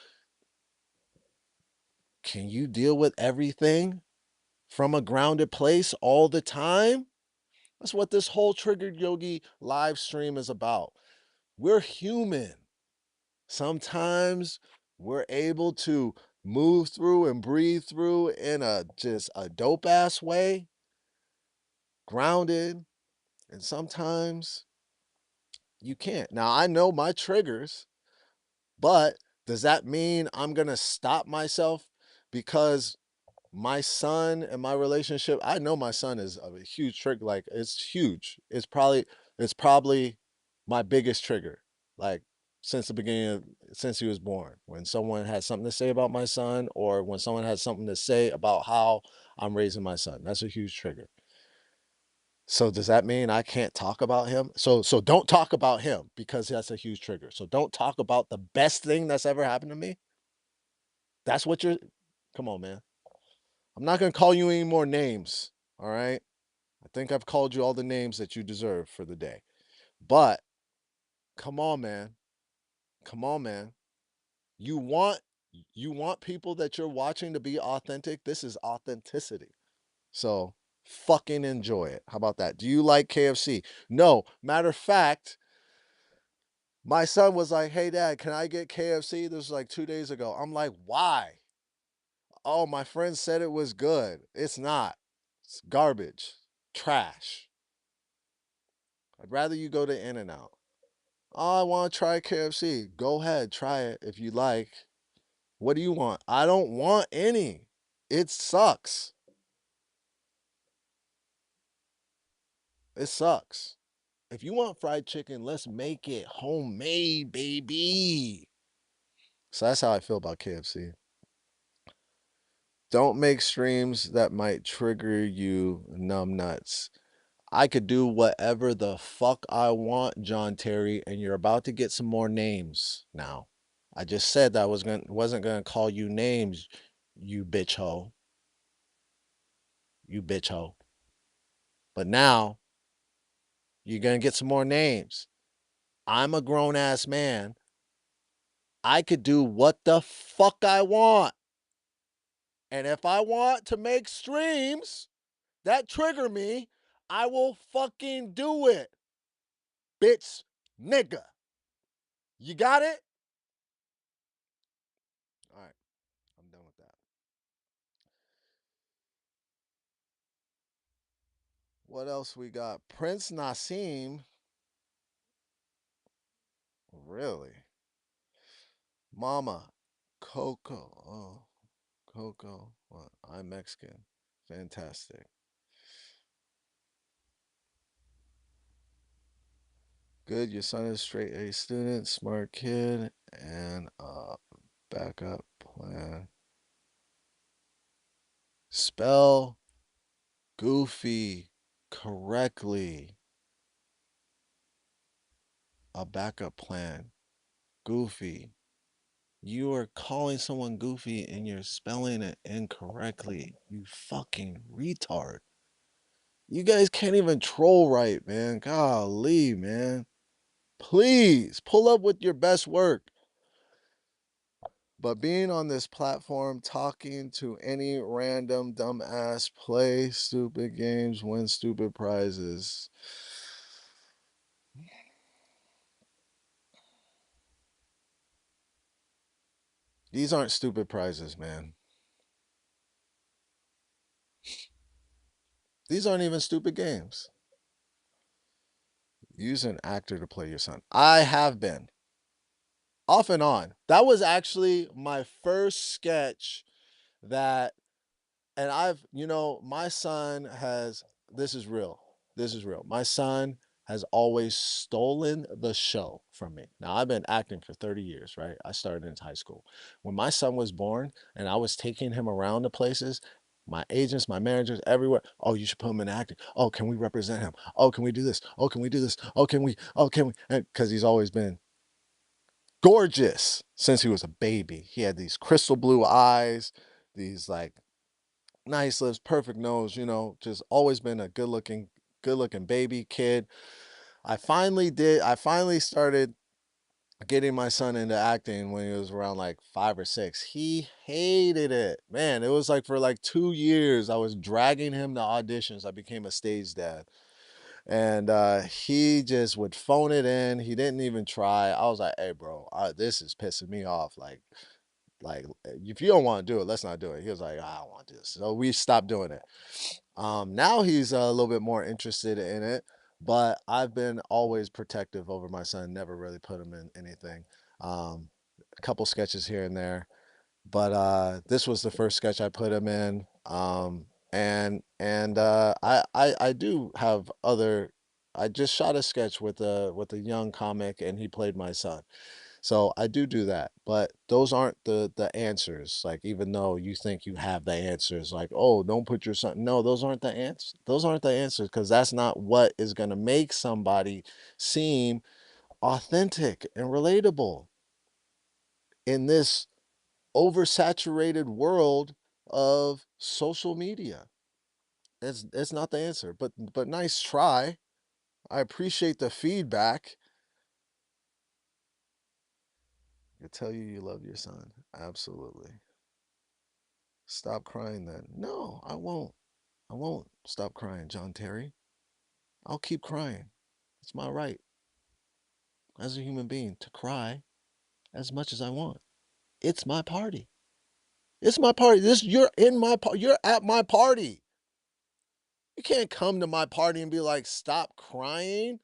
[SPEAKER 1] can you deal with everything from a grounded place all the time? That's what this whole Triggered Yogi live stream is about. We're human. Sometimes we're able to move through and breathe through in a just a dope ass way, grounded, and sometimes you can't. Now I know my triggers, but does that mean I'm going to stop myself because my son and my relationship, I know my son is a huge trigger. Like it's huge. It's probably my biggest trigger. Like since the beginning of since he was born. When someone had something to say about my son, or when someone had something to say about how I'm raising my son. That's a huge trigger. So does that mean I can't talk about him? So don't talk about him because that's a huge trigger. So don't talk about the best thing that's ever happened to me. That's what you're Come on, man. I'm not going to call you any more names, all right? I think I've called you all the names that you deserve for the day. But come on, man. Come on, man. You want you want people that you're watching to be authentic. This is authenticity. So fucking enjoy it. How about that? Do you like KFC? No. Matter of fact, my son was like, "Hey dad, can I get KFC?" This was like 2 days ago. I'm like, "Why?" "Oh, my friend said it was good." It's not. It's garbage. Trash. I'd rather you go to In-N-Out. "Oh, I want to try KFC." Go ahead, try it if you like. What do you want? I don't want any. It sucks. It sucks. If you want fried chicken, let's make it homemade, baby. So that's how I feel about KFC. Don't make streams that might trigger you numb nuts. I could do whatever the fuck I want, John Terry, and you're about to get some more names now. I just said that I wasn't gonna call you names, you bitch hoe. You bitch hoe. But now you're gonna get some more names. I'm a grown ass man. I could do what the fuck I want. And if I want to make streams that trigger me, I will fucking do it. Bitch, nigga. You got it? All right, I'm done with that. What else we got? Prince Nassim. Really? Mama. Coco. Oh, Coco. What? I'm Mexican. Fantastic. Good. Your son is straight A student, smart kid, and backup plan. Spell goofy correctly. A backup plan. Goofy. You are calling someone goofy and you're spelling it incorrectly. You fucking retard. You guys can't even troll right, man. Golly, man. Please pull up with your best work. But being on this platform, talking to any random dumbass, play stupid games, win stupid prizes. These aren't stupid prizes, man. These aren't even stupid games. Use an actor to play your son. I have been off and on. That was actually my first sketch that, and my son has, this is real. This is real. My son has always stolen the show from me. Now, I've been acting for 30 years, right? I started in high school. When my son was born and I was taking him around the places, my agents, my managers, everywhere. "Oh, you should put him in acting. Oh, can we represent him? Oh, can we do this? Oh, can we do this? Oh, can we? Oh, can we?" Because he's always been gorgeous since he was a baby. He had these crystal blue eyes, these like nice lips, perfect nose, just always been a good looking baby kid. I finally started getting my son into acting when he was around like 5 or 6. He hated it. Man, it was like for like 2 years, I was dragging him to auditions. I became a stage dad. And he just would phone it in. He didn't even try. I was like, "Hey, bro, this is pissing me off. Like if you don't want to do it, let's not do it." He was like, "I don't want to do this," so we stopped doing it. Now he's a little bit more interested in it, but I've been always protective over my son. Never really put him in anything. A couple sketches here and there, but this was the first sketch I put him in. I do have other. I just shot a sketch with a young comic, and he played my son. So I do that, but those aren't the answers. Like even though you think you have the answers, like oh, don't put your son. No, those aren't the answers. Those aren't the answers because that's not what is gonna make somebody seem authentic and relatable in this oversaturated world of social media. It's not the answer, but nice try. I appreciate the feedback. I tell you love your son. Absolutely. Stop crying then. No, I won't. I won't stop crying, John Terry. I'll keep crying. It's my right as a human being to cry as much as I want. It's my party. It's my party. This you're in my you're at my party. You can't come to my party and be like, "Stop crying."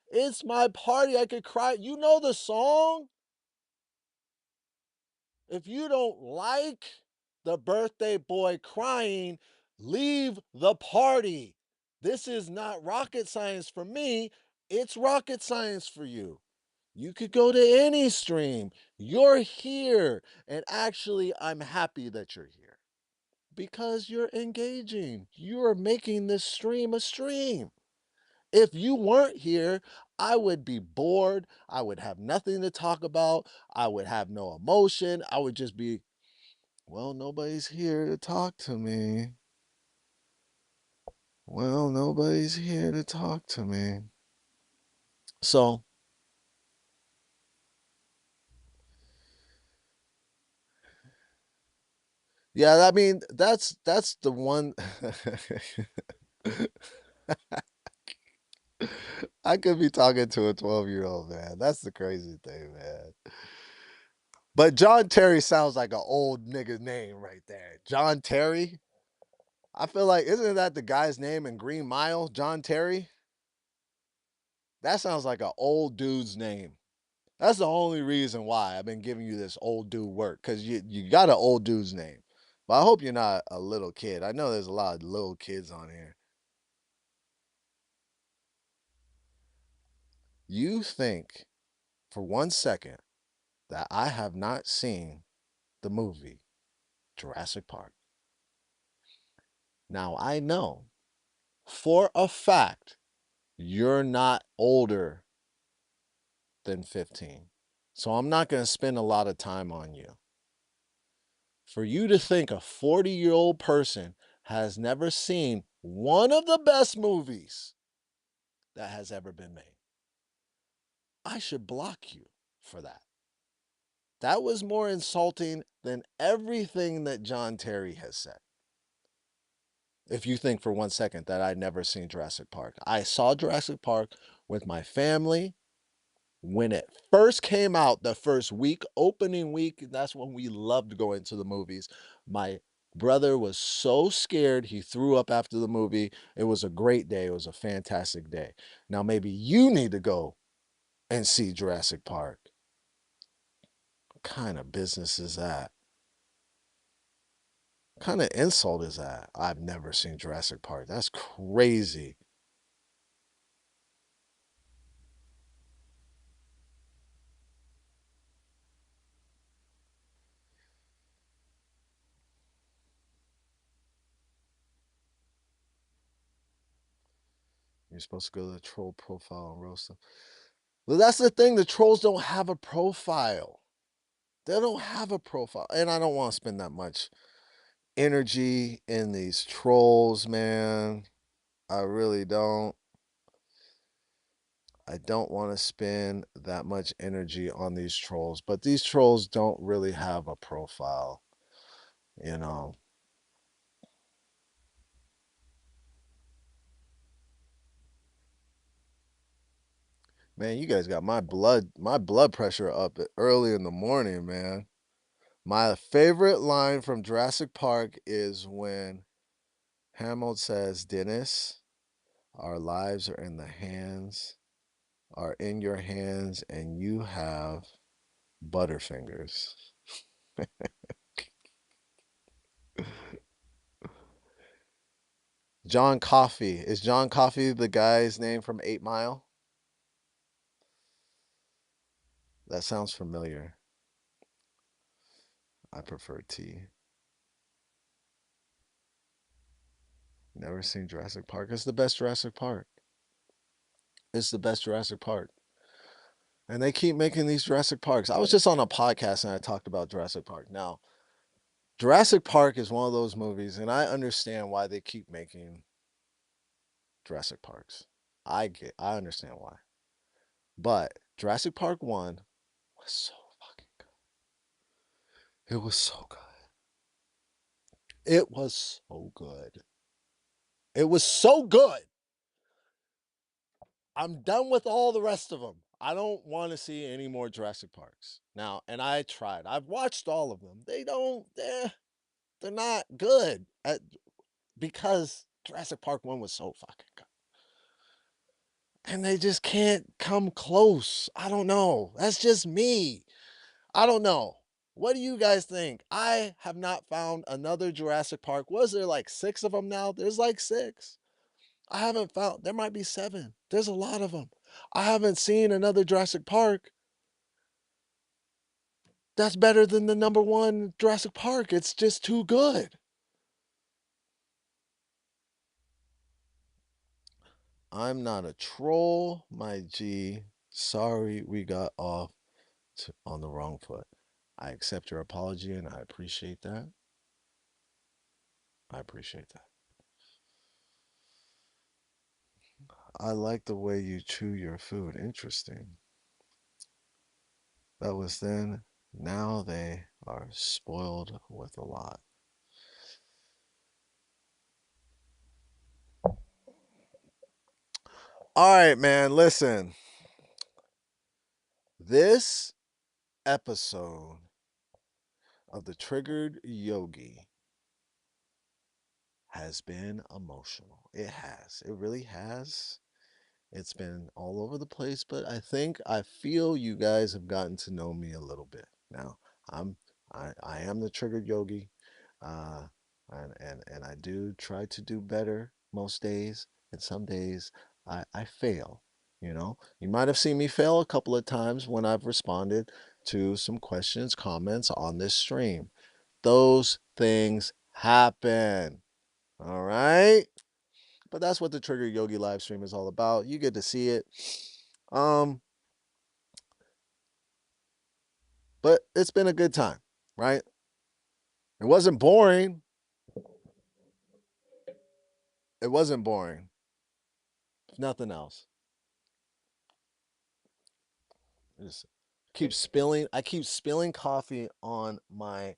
[SPEAKER 1] It's my party. I could cry. You know the song? If you don't like the birthday boy crying, leave the party. This is not rocket science for me. It's rocket science for you. You could go to any stream. You're here. And actually, I'm happy that you're here because you're engaging. You're making this stream a stream. If you weren't here, I would be bored. I would have nothing to talk about. I would have no emotion. I would just be, well, nobody's here to talk to me. Well, nobody's here to talk to me. So, yeah, I mean, that's the one I could be talking to a 12-year-old, man. That's the crazy thing, man. But John Terry sounds like an old nigga name right there. John Terry? I feel like isn't that the guy's name in Green Mile, John Terry? That sounds like an old dude's name. That's the only reason why I've been giving you this old dude work because you got an old dude's name. But I hope you're not a little kid. I know there's a lot of little kids on here. You think for 1 second that I have not seen the movie Jurassic Park. Now I know for a fact you're not older than 15. So I'm not going to spend a lot of time on you. For you to think a 40-year-old person has never seen one of the best movies that has ever been made, I should block you for that. That was more insulting than everything that John Terry has said. If you think for 1 second that I'd never seen Jurassic Park, I saw Jurassic Park with my family when it first came out, the first week, opening week. That's when we loved going to the movies. My brother was so scared he threw up after the movie. It was a great day. It was a fantastic day. Now maybe you need to go and see Jurassic Park. What kind of business is that? What kind of insult is that? I've never seen Jurassic Park. That's crazy. You're supposed to go to the troll profile and roast them. Well, that's the thing. The trolls don't have a profile. They don't have a profile. And I don't want to spend that much energy in these trolls, man. I really don't. I don't want to spend that much energy on these trolls, but these trolls don't really have a profile, you know. Man, you guys got my blood pressure up early in the morning, man. My favorite line from Jurassic Park is when Hammond says, "Dennis, our lives are in your hands, and you have Butterfingers." John Coffey. Is John Coffey the guy's name from 8 Mile? That sounds familiar. I prefer tea. Never seen Jurassic Park. It's the best Jurassic Park. It's the best Jurassic Park. And they keep making these Jurassic Parks. I was just on a podcast and I talked about Jurassic Park. Now, Jurassic Park is one of those movies, and I understand why they keep making Jurassic Parks. I understand why. But Jurassic Park 1 was so fucking good. It was so good. It was so good. It was so good. I'm done with all the rest of them. I don't want to see any more Jurassic Parks. Now, and I tried. I've watched all of them. They're not good because Jurassic Park 1 was so fucking good. And they just can't come close. I don't know. That's just me. I don't know. What do you guys think? I have not found another Jurassic Park. Was there like 6 of them now? There's like 6. I haven't found, there might be 7. There's a lot of them. I haven't seen another Jurassic Park that's better than the number 1 Jurassic Park. It's just too good. I'm not a troll, my G. Sorry we got off on the wrong foot. I accept your apology and I appreciate that. I appreciate that. I like the way you chew your food. Interesting. That was then. Now they are spoiled with a lot. All right, man. Listen, this episode of the Triggered Yogi has been emotional. It has. It really has. It's been all over the place, but I feel you guys have gotten to know me a little bit. Now, I'm I am the Triggered Yogi. Uh and I do try to do better most days, and some days I fail. You know, you might have seen me fail a couple of times when I've responded to some questions, comments on this stream. Those things happen. All right. But that's what the Trigger Yogi live stream is all about. You get to see it. Um, but it's been a good time, right? It wasn't boring. It wasn't boring. If nothing else. I just I keep spilling coffee on my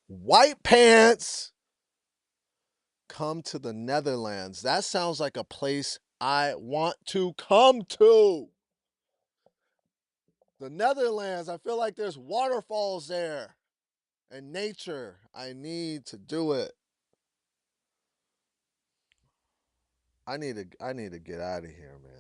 [SPEAKER 1] white pants. Come to the Netherlands. That sounds like a place I want to come to. The Netherlands. I feel like there's waterfalls there and nature. I need to do it. I need to get out of here, man.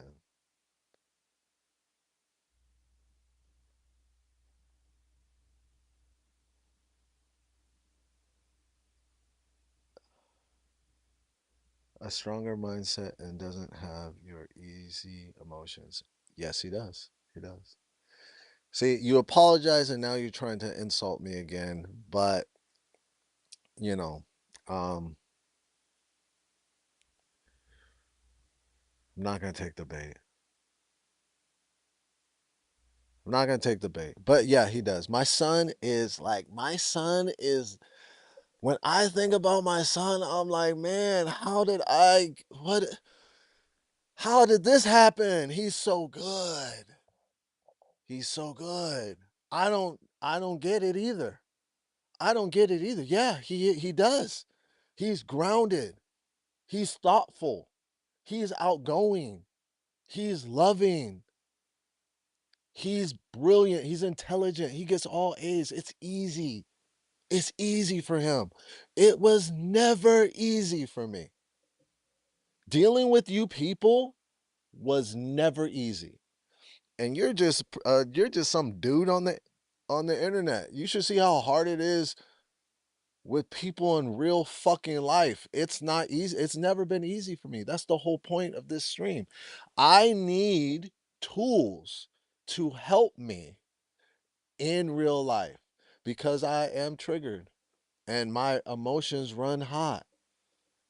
[SPEAKER 1] A stronger mindset and doesn't have your easy emotions. Yes, he does. He does. See, you apologize and now you're trying to insult me again, but you know, um, I'm not gonna take the bait. I'm not gonna take the bait. But yeah, he does. My son is when I think about my son, I'm like, man, how did this happen? He's so good. He's so good. I don't get it either. I don't get it either. Yeah, he does. He's grounded. He's thoughtful. He's outgoing. He's loving. He's brilliant. He's intelligent. He gets all A's. It's easy. It's easy for him. It was never easy for me. Dealing with you people was never easy. And you're just some dude on the internet. You should see how hard it is with people in real fucking life. It's not easy. It's never been easy for me. That's the whole point of this stream. I need tools to help me in real life because I am triggered and my emotions run hot.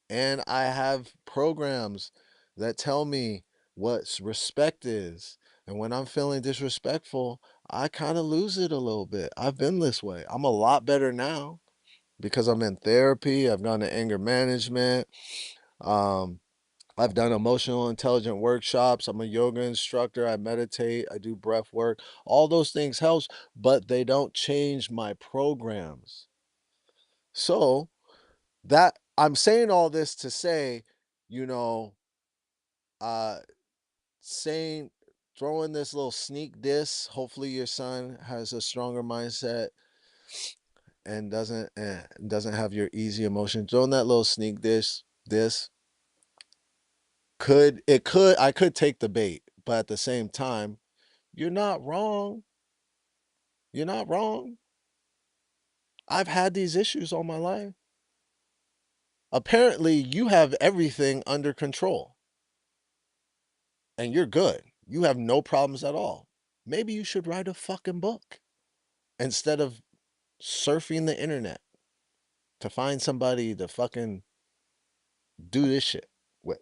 [SPEAKER 1] And I have programs that tell me what respect is. And when I'm feeling disrespectful, I kind of lose it a little bit. I've been this way. I'm a lot better now because I'm in therapy. I've done the anger management. Um, I've done emotional intelligent workshops. I'm a yoga instructor. I meditate. I do breath work. All those things helps, but they don't change my programs. So that I'm saying all this to say, you know, uh, saying throwing this little sneak diss. Hopefully, your son has a stronger mindset and doesn't have your easy emotion. Throwing that little sneak this could I could take the bait, but at the same time, you're not wrong. You're not wrong. I've had these issues all my life. Apparently, you have everything under control and you're good. You have no problems at all. Maybe you should write a fucking book instead of surfing the internet to find somebody to fucking do this shit with.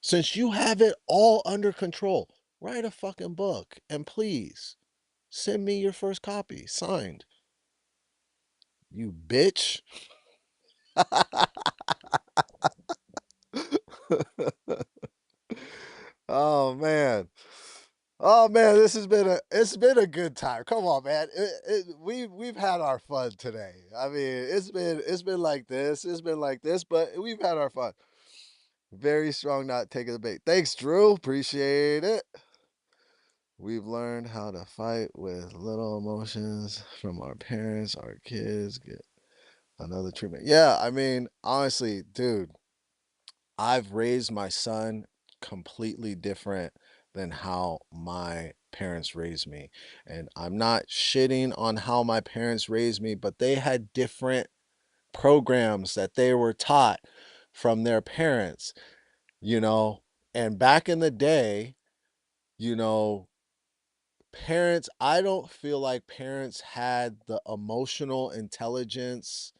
[SPEAKER 1] Since you have it all under control, write a fucking book and please send me your first copy signed. You bitch. Oh man. Oh man, this has been a good time. Come on, man. We've had our fun today. I mean, it's been like this. It's been like this, but we've had our fun. Very strong not taking the bait. Thanks, Drew. Appreciate it. We've learned how to fight with little emotions from our parents. Our kids get another treatment. Yeah, I mean, honestly, dude, I've raised my son completely different than how my parents raised me. And I'm not shitting on how my parents raised me, but they had different programs that they were taught from their parents, you know. And back in the day, you know, I don't feel like parents had the emotional intelligence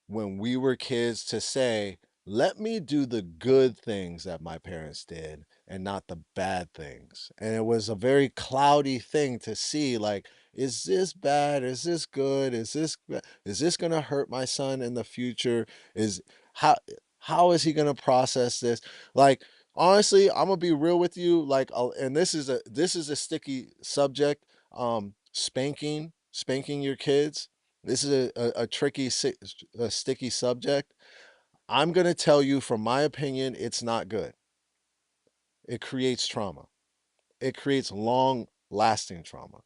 [SPEAKER 1] when we were kids to say, let me do the good things that my parents did and not the bad things. And it was a very cloudy thing to see like, is this bad? Is this good? Is this going to hurt my son in the future? Is how how is he going to process this? Like honestly, I'm going to be real with you like and this is a sticky subject spanking your kids. This is a tricky, a sticky subject. I'm going to tell you, from my opinion, it's not good. It creates trauma. It creates long lasting trauma.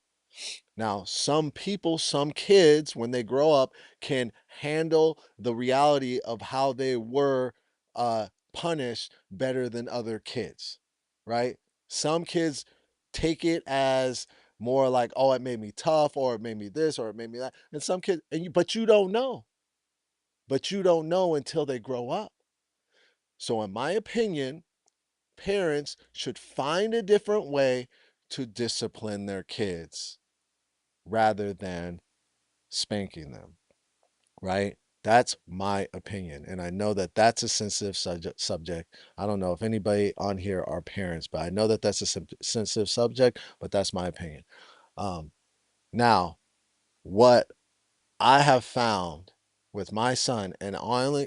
[SPEAKER 1] Now, some people, some kids, when they grow up, can handle the reality of how they were punished better than other kids, right? Some kids take it as more like, oh, it made me tough, or it made me this, or it made me that. And some kids, but you don't know. But you don't know until they grow up. So, in my opinion, parents should find a different way to discipline their kids rather than spanking them, right? That's my opinion. And I know that that's a sensitive subject. I don't know if anybody on here are parents, but I know that that's a sensitive subject, but that's my opinion. Um, now, what I have found with my son, and I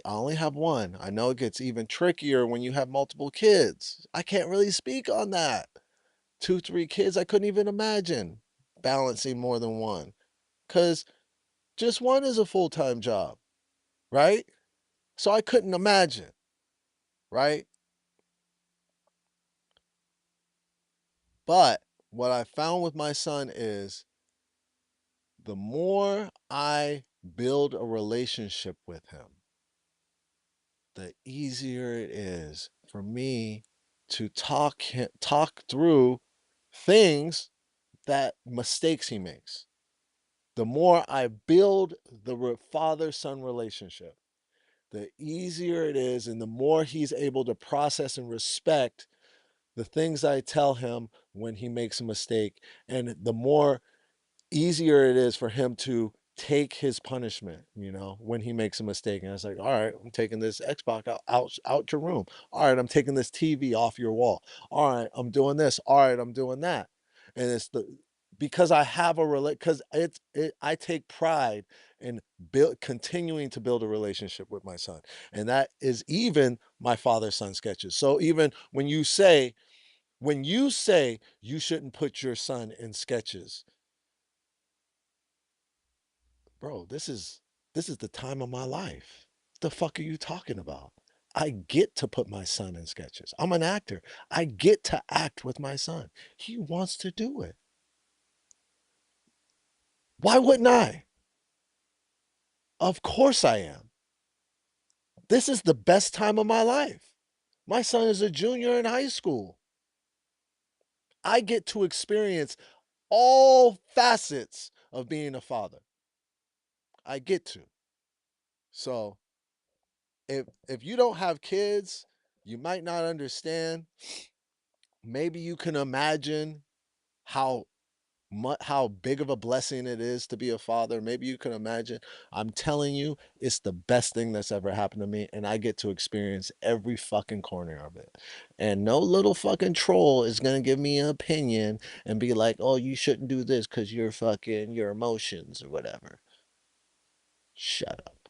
[SPEAKER 1] only have one. I know it gets even trickier when you have multiple kids. I can't really speak on that. Two, three kids, I couldn't even imagine balancing more than one. Because just one is a full-time job, right? So I couldn't imagine, right? But what I found with my son is the more I build a relationship with him, the easier it is for me to talk through things that mistakes he makes. The more I build the father son relationship, the easier it is, and the more he's able to process and respect the things I tell him when he makes a mistake, and the more easier it is for him to take his punishment, when he makes a mistake. And it's like, all right, I'm taking this Xbox out your room. All right, I'm taking this TV off your wall. All right, I'm doing this. All right, I'm doing that. And it's the because I have because I take pride in continuing to build a relationship with my son. And that is even my father son sketches. So even when you say you shouldn't put your son in sketches, bro, this is the time of my life. What the fuck are you talking about? I get to put my son in sketches. I'm an actor. I get to act with my son. He wants to do it. Why wouldn't I? Of course I am. This is the best time of my life. My son is a junior in high school. I get to experience all facets of being a father. I get to. So if you don't have kids, you might not understand. Maybe you can imagine how how big of a blessing it is to be a father. Maybe you can imagine. I'm telling you, it's the best thing that's ever happened to me, and I get to experience every fucking corner of it. And no little fucking troll is gonna give me an opinion and be like, "Oh, you shouldn't do this because you're fucking your emotions or whatever." Shut up.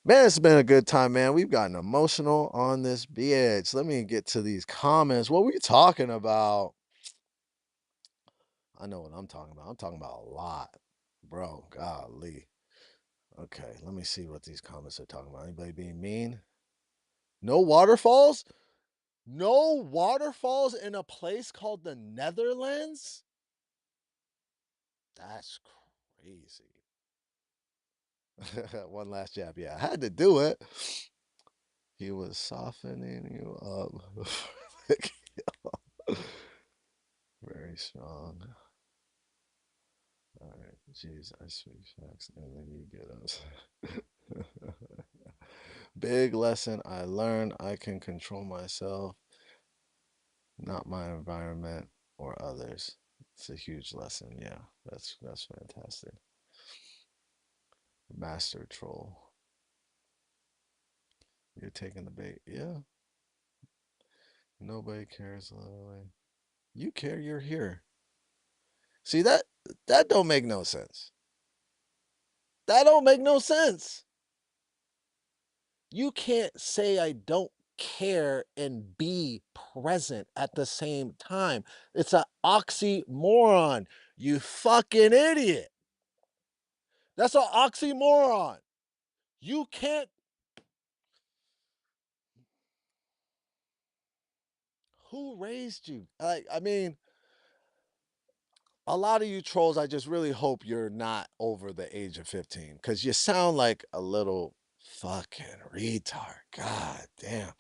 [SPEAKER 1] Man, it's been a good time, man. We've gotten emotional on this bitch. Let me get to these comments. What were you talking about? I know what I'm talking about. I'm talking about a lot. Bro, golly. Okay, let me see what these comments are talking about. Anybody being mean? No waterfalls? No waterfalls in a place called the Netherlands? That's crazy. One last jab. Yeah, I had to do it. He was softening you up. Very strong. All right. Jeez, I speak facts and then you get us. Big lesson I learned I can control myself, not my environment or others. It's a huge lesson. Yeah, that's fantastic. Master troll. You're taking the bait. Yeah. Nobody cares, literally. You care, you're here. See that don't make no sense. That don't make no sense. You can't say I don't care and be present at the same time. It's an oxymoron. You fucking idiot. That's an oxymoron. You can't. Who raised you? I mean, a lot of you trolls, I just really hope you're not over the age of 15 because you sound like a little fucking retard. God damn.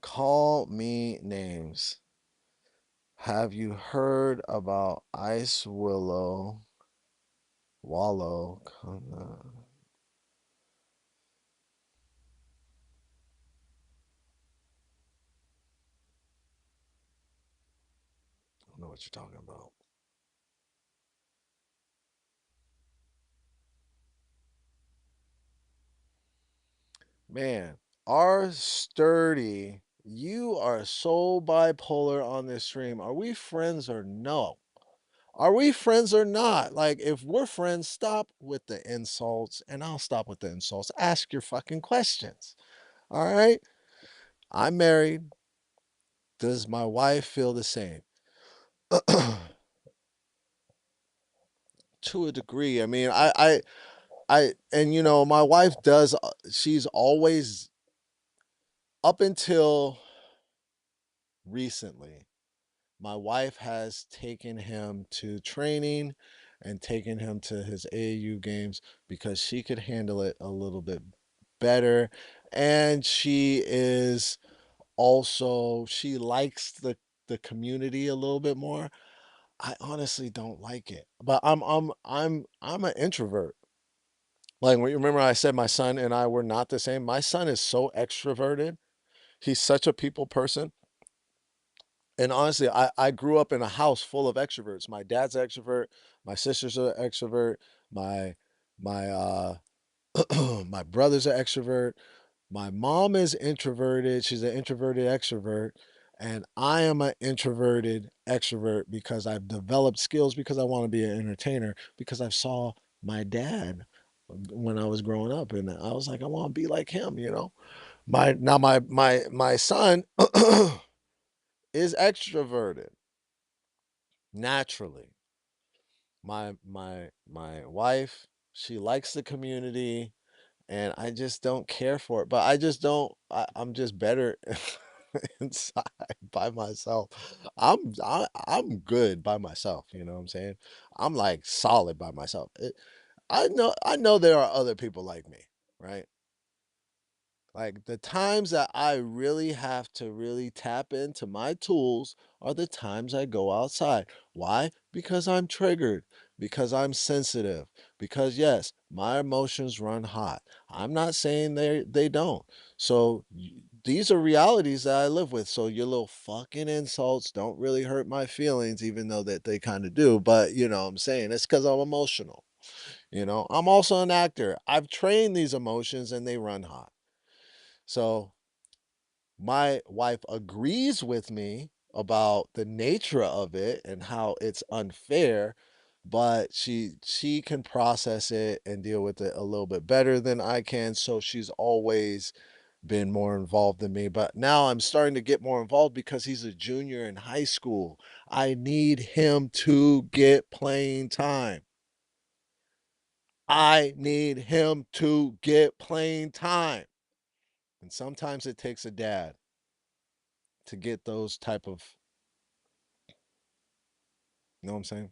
[SPEAKER 1] Call me names. Have you heard about Ice Willow Wallow? I don't know what you're talking about. Man, R Sturdy, you are so bipolar on this stream. Are we friends or no? Are we friends or not? Like, if we're friends, stop with the insults, and I'll stop with the insults. Ask your fucking questions. All right? I'm married. Does my wife feel the same? To a degree. I mean, and my wife does, she's always, up until recently, My wife has taken him to training and taken him to his AAU games because she could handle it a little bit better. And she is also, she likes the community a little bit more. I honestly don't like it. But I'm an introvert. Like, you remember I said my son and I were not the same. My son is so extroverted. He's such a people person. And honestly, I grew up in a house full of extroverts. My dad's an extrovert, my sister's an extrovert, my my my brother's an extrovert. My mom is introverted. She's an introverted extrovert. And I am an introverted extrovert because I've developed skills because I want to be an entertainer because I saw my dad when I was growing up and I was like, I want to be like him. My son is extroverted naturally. My wife, she likes the community and I just don't care for it. But I just don't. I'm just better inside by myself. I'm good by myself. You know what I'm saying? I'm like solid by myself. I know there are other people like me, right? Like the times that I really have to really tap into my tools are the times I go outside. Why? Because I'm triggered, because I'm sensitive, because yes, my emotions run hot. I'm not saying they don't. So these are realities that I live with. So your little fucking insults don't really hurt my feelings, even though that they kind of do. But you know what I'm saying? It's because I'm emotional. I'm also an actor. I've trained these emotions and they run hot. So my wife agrees with me about the nature of it and how it's unfair, but she can process it and deal with it a little bit better than I can, so she's always been more involved than me. But now I'm starting to get more involved because he's a junior in high school. I need him to get playing time. I need him to get playing time. And sometimes it takes a dad to get those type of, you know what I'm saying?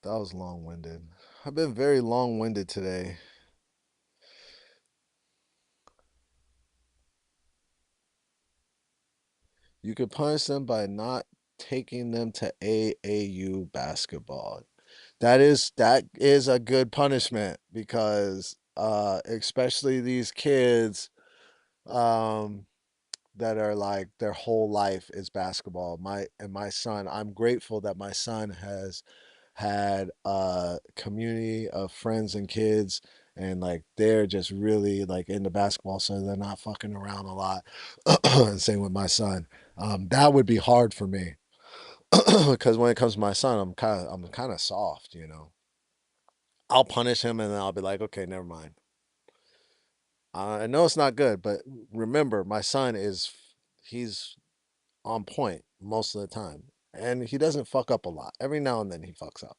[SPEAKER 1] That was long winded. I've been very long winded today. You could punish them by not taking them to AAU basketball. That is a good punishment because especially these kids um that are like their whole life is basketball. My son, I'm grateful that my son has had a community of friends and kids and like they're just really like into basketball so they're not fucking around a lot. And same with my son. That would be hard for me because when it comes to my son, I'm kind of soft. I'll punish him and then I'll be like, okay, never mind. I know it's not good, but remember, my son he's on point most of the time, and he doesn't fuck up a lot. Every now and then he fucks up.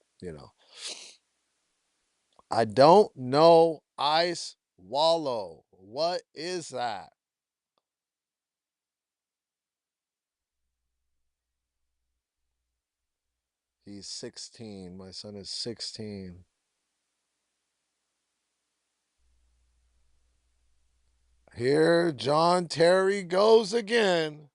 [SPEAKER 1] I don't know ice wallow. What is that? He's 16. My son is 16. Here John Terry goes again.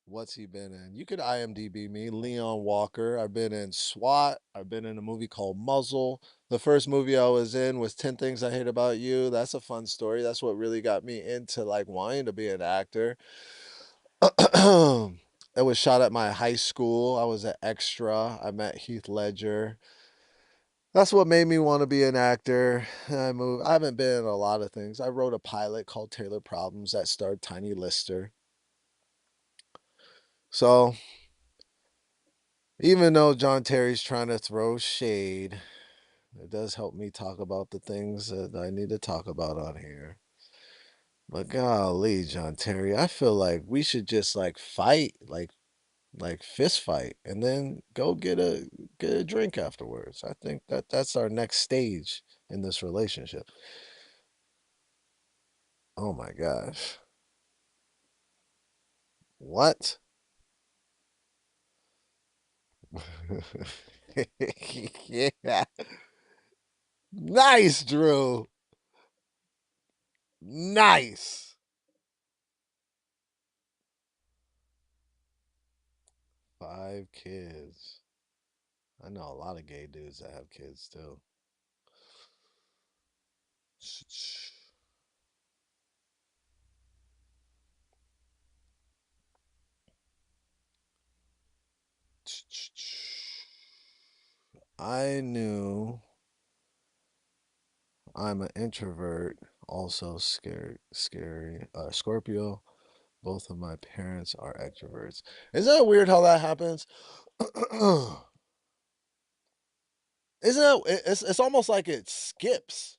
[SPEAKER 1] What's he been in? You could IMDb me, Leon Walker. I've been in SWAT. I've been in a movie called Muzzle. The first movie I was in was 10 Things I Hate About You. That's a fun story. That's what really got me into like wanting to be an actor. It was shot at my high school. I was an extra. I met Heath Ledger. That's what made me want to be an actor. I moved. I haven't been in a lot of things. I wrote a pilot called Taylor Problems that starred Tiny Lister. So even though John Terry's trying to throw shade, it does help me talk about the things that I need to talk about on here. But golly, John Terry, I feel like we should just like fight, like fist fight, and then go get a drink afterwards. I think that's our next stage in this relationship. Oh my gosh. What? Yeah. Nice, Drew. Nice. 5 kids. I know a lot of gay dudes that have kids too. I knew I'm an introvert, also scary. Scorpio. Both of my parents are extroverts. Isn't that weird how that happens? Isn't it? It's almost like it skips.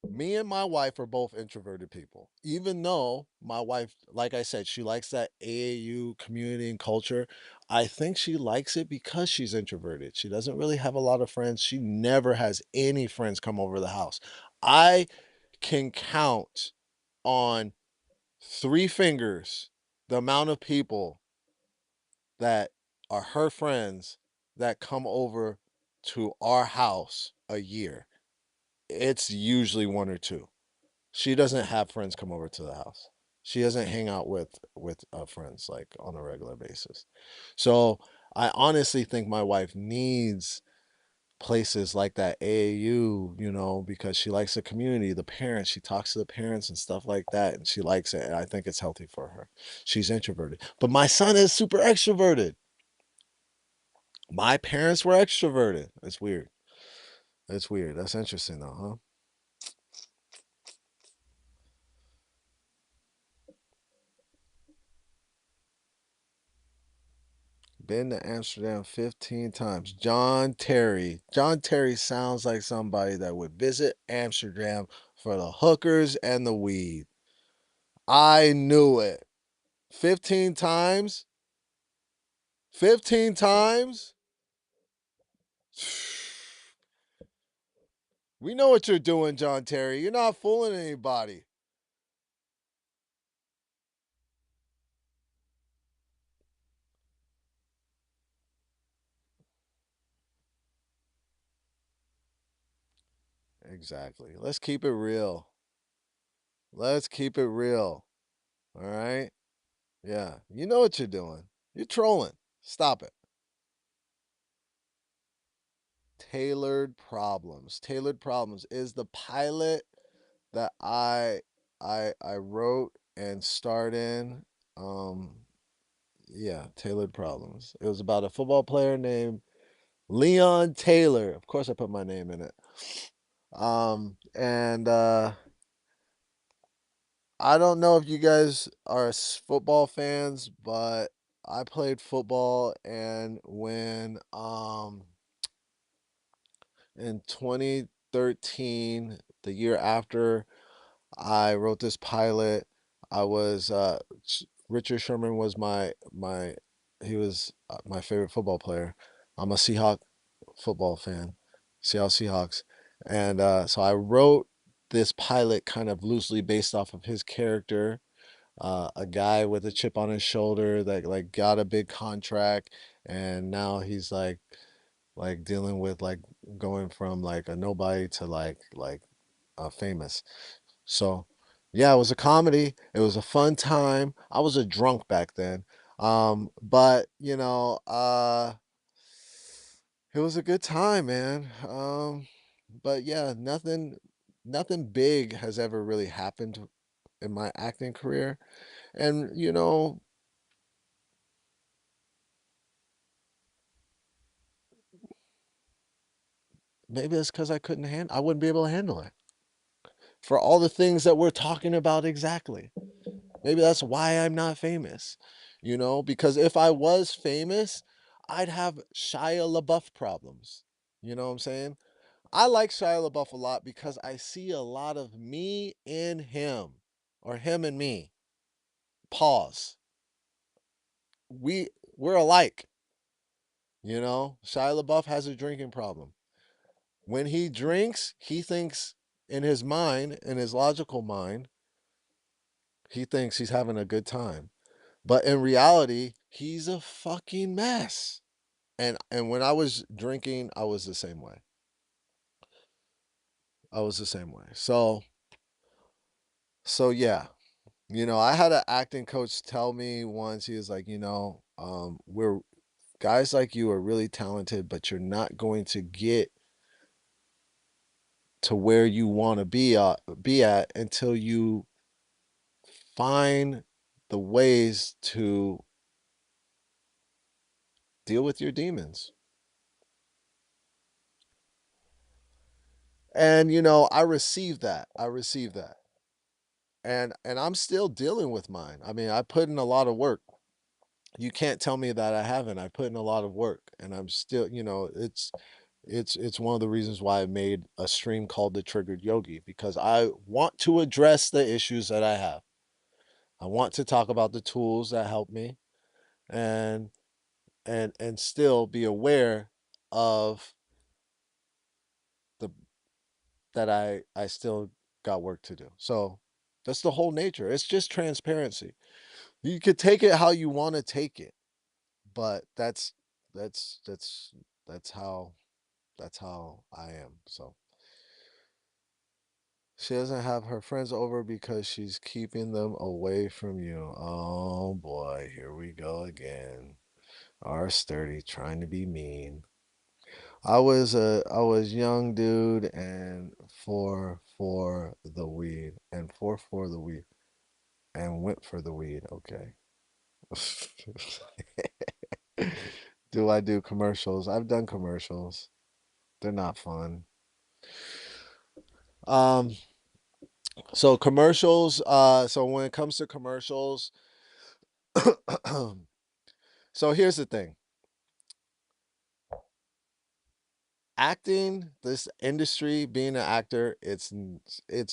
[SPEAKER 1] Me and my wife are both introverted people. Even though my wife, like I said, she likes that AAU community and culture. I think she likes it because she's introverted. She doesn't really have a lot of friends. She never has any friends come over the house. I can count on 3 fingers the amount of people that are her friends that come over to our house a year. It's usually one or two. She doesn't have friends come over to the house. She doesn't hang out with friends like on a regular basis. So I honestly think my wife needs places like that AAU, because she likes the community, the parents. She talks to the parents and stuff like that, and she likes it. And I think it's healthy for her. She's introverted, but my son is super extroverted. My parents were extroverted. It's weird. It's weird. That's interesting though, huh? Been to Amsterdam 15 times. John Terry. John Terry sounds like somebody that would visit Amsterdam for the hookers and the weed. I knew it. 15 times? 15 times? We know what you're doing, John Terry. You're not fooling anybody. Exactly. Let's keep it real. Let's keep it real. All right? Yeah. You know what you're doing. You're trolling. Stop it. Tailored Problems. Tailored Problems is the pilot that I wrote and starred in. Um yeah, Tailored Problems. It was about a football player named Leon Taylor. Of course I put my name in it. And I don't know if you guys are football fans, but I played football, and when in 2013, the year after I wrote this pilot, I was Richard Sherman was my he was my favorite football player. I'm a Seahawk football fan, Seattle Seahawks, and so I wrote this pilot kind of loosely based off of his character, a guy with a chip on his shoulder that like got a big contract, and now he's like dealing with like going from like a nobody to like famous. So yeah, it was a comedy. It was a fun time. I was a drunk back then. But it was a good time, man. But yeah, nothing big has ever really happened in my acting career. And maybe it's because I wouldn't be able to handle it for all the things that we're talking about exactly. Maybe that's why I'm not famous, because if I was famous, I'd have Shia LaBeouf problems. You know what I'm saying? I like Shia LaBeouf a lot because I see a lot of me in him or him and me. Pause. We we're alike, Shia LaBeouf has a drinking problem. When he drinks, he thinks in his mind, in his logical mind, he thinks he's having a good time. But in reality, he's a fucking mess. And when I was drinking, I was the same way. I was the same way. So yeah, I had an acting coach tell me once. He was like, we're guys like you are really talented, but you're not going to get to where you want to be at until you find the ways to deal with your demons. And I received that. I received that. And I'm still dealing with mine. I mean, I put in a lot of work. You can't tell me that I haven't. I put in a lot of work, and I'm still, it's one of the reasons why I made a stream called The Triggered Yogi, because I want to address the issues that I have. I want to talk about the tools that help me, and and still be aware of the that I still got work to do. So that's the whole nature. It's just transparency. You could take it how you want to take it, but that's that's that's how that's how I am. So she doesn't have her friends over because she's keeping them away from you. Oh boy, here we go again. R sturdy trying to be mean. I was young dude and for the weed and for the weed and went for the weed. Okay. Do I do commercials? I've done commercials. They're not fun. Um, so commercials, so when it comes to commercials, so here's the thing. Acting, this industry, being an actor, it's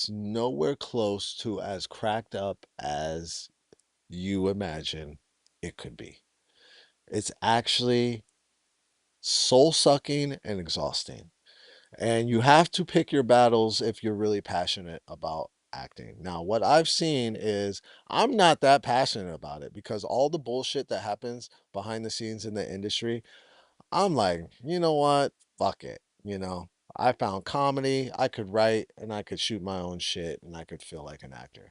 [SPEAKER 1] nowhere close to as cracked up as you imagine it could be. It's actually soul sucking and exhausting. And you have to pick your battles if you're really passionate about acting. Now, what I've seen is I'm not that passionate about it because all the bullshit that happens behind the scenes in the industry, I'm like, you know what? Fuck it. I found comedy, I could write and I could shoot my own shit and I could feel like an actor.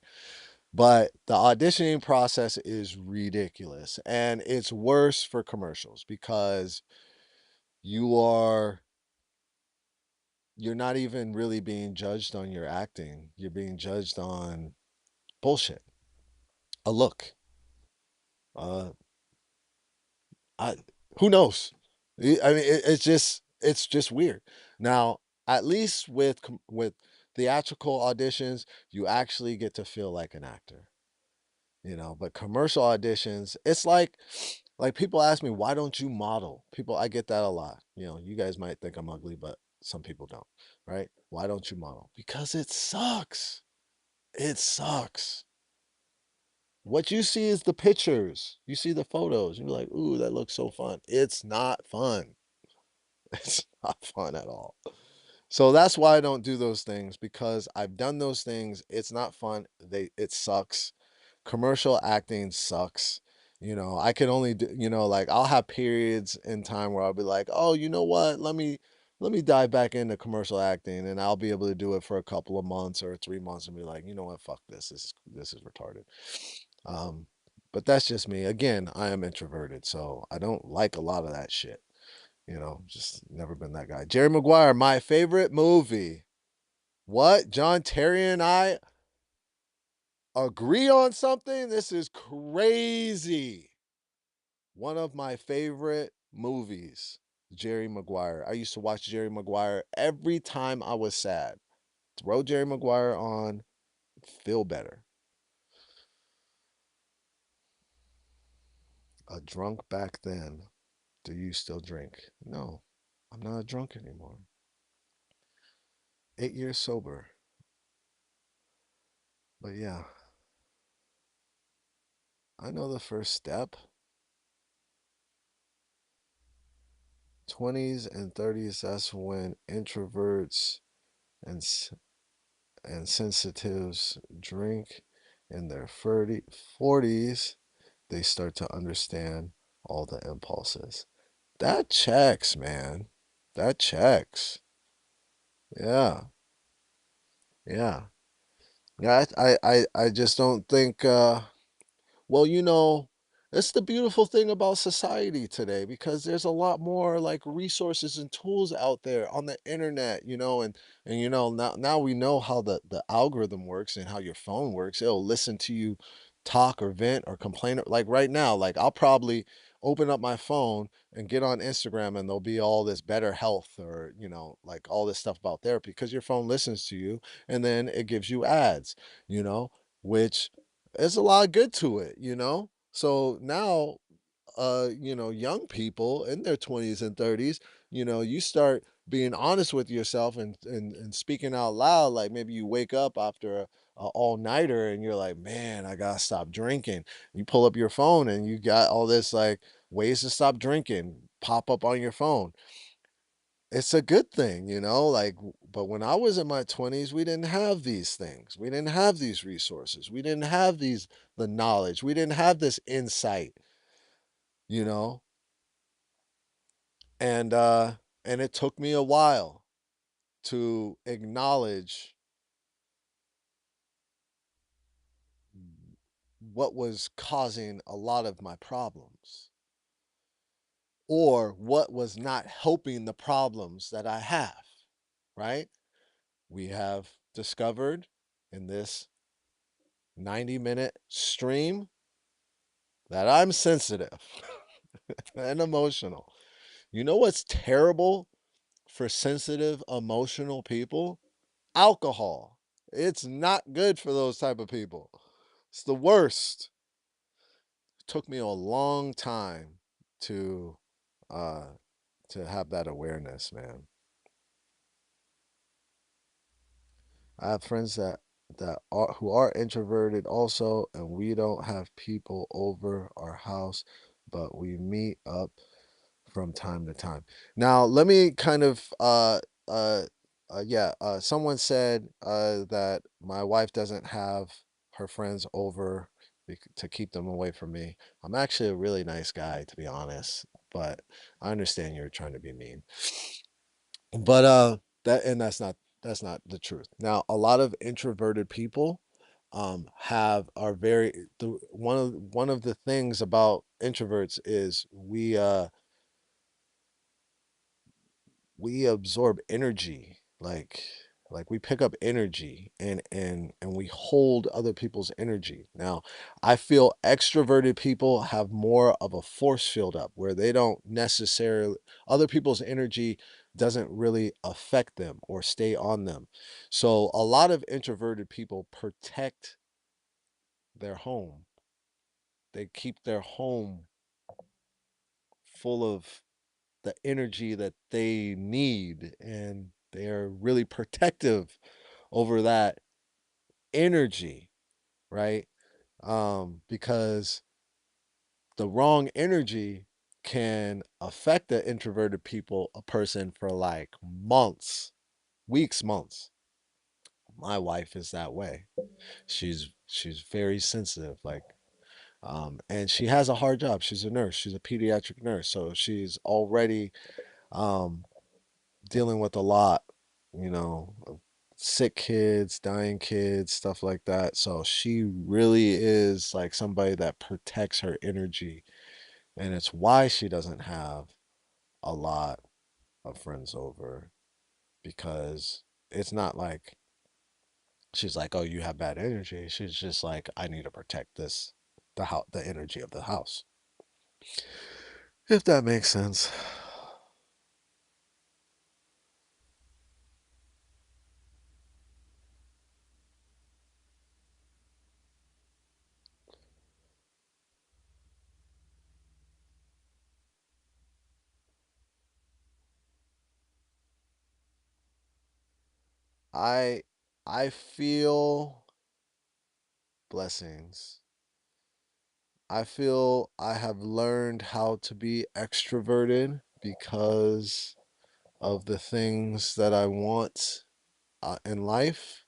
[SPEAKER 1] But the auditioning process is ridiculous. And it's worse for commercials because you are you're not even really being judged on your acting. You're being judged on bullshit. A look. Uh I who knows? I mean it's just weird. Now, at least with theatrical auditions, you actually get to feel like an actor. But commercial auditions, it's like people ask me, why don't you model? People, I get that a lot. You guys might think I'm ugly, but some people don't, right? Why don't you model? Because it sucks. It sucks. What you see is the pictures. You see the photos. You're like, ooh, that looks so fun. It's not fun. It's not fun at all. So that's why I don't do those things, because I've done those things. It's not fun. It sucks. Commercial acting sucks. I can only do, like I'll have periods in time where I'll be like, oh, you know what? Let me dive back into commercial acting, and I'll be able to do it for a couple of months or 3 months and be like, you know what? Fuck this. This is retarded. Um, but that's just me. Again, I am introverted, so I don't like a lot of that shit. Just never been that guy. Jerry Maguire, my favorite movie. What? John Terry and I agree on something? This is crazy. One of my favorite movies, Jerry Maguire. I used to watch Jerry Maguire every time I was sad. Throw Jerry Maguire on, feel better. A drunk back then. Do you still drink? No, I'm not a drunk anymore. 8 years sober. But yeah, I know the first step. 20s and 30s, that's when introverts and and sensitives drink. In their 40s, they start to understand all the impulses. That checks, man. That checks. Yeah. Yeah. Yeah, I just don't think well, it's the beautiful thing about society today because there's a lot more like resources and tools out there on the internet, and now we know how the algorithm works and how your phone works. It'll listen to you talk or vent or complain. Like right now, like I'll probably open up my phone and get on Instagram and there'll be all this better health or, like all this stuff about therapy because your phone listens to you and then it gives you ads, you know, which there's a lot of good to it, So now, young people in their 20s and 30s, you start being honest with yourself and speaking out loud. Like maybe you wake up after a all nighter and you're like, man, I gotta stop drinking. You pull up your phone and you got all this like ways to stop drinking pop up on your phone. It's a good thing, like, but when I was in my 20s, we didn't have these things. We didn't have these resources. We didn't have the knowledge. We didn't have this insight, you know? And it took me a while to acknowledge what was causing a lot of my problems or what was not helping the problems that I have, right? We have discovered in this 90-minute stream that I'm sensitive and emotional. You know what's terrible for sensitive, emotional people? Alcohol. It's not good for those type of people. It's the worst. It took me a long time to uh to have that awareness, man. I have friends that are who are introverted also, and we don't have people over our house, but we meet up from time to time. Now, let me kind of uh yeah, someone said that my wife doesn't have her friends over to keep them away from me. I'm actually a really nice guy, to be honest, but I understand you're trying to be mean. But that's not the truth. Now, a lot of introverted people have are very one of the things about introverts is we absorb energy, like we pick up energy and we hold other people's energy. Now, I feel extroverted people have more of a force field up where they don't necessarily, other people's energy doesn't really affect them or stay on them. So a lot of introverted people protect their home. They keep their home full of the energy that they need, and they're really protective over that energy, right? Because the wrong energy can affect the introverted people, a person for like months, weeks, months. My wife is that way. She's very sensitive, like, and she has a hard job. She's a nurse. She's a pediatric nurse, so she's already um dealing with a lot, of sick kids, dying kids, stuff like that. So she really is like somebody that protects her energy. And it's why she doesn't have a lot of friends over because it's not like she's like, oh, you have bad energy. She's just like, I need to protect the energy of the house. If that makes sense. I I feel blessings. I feel I have learned how to be extroverted because of the things that I want in life.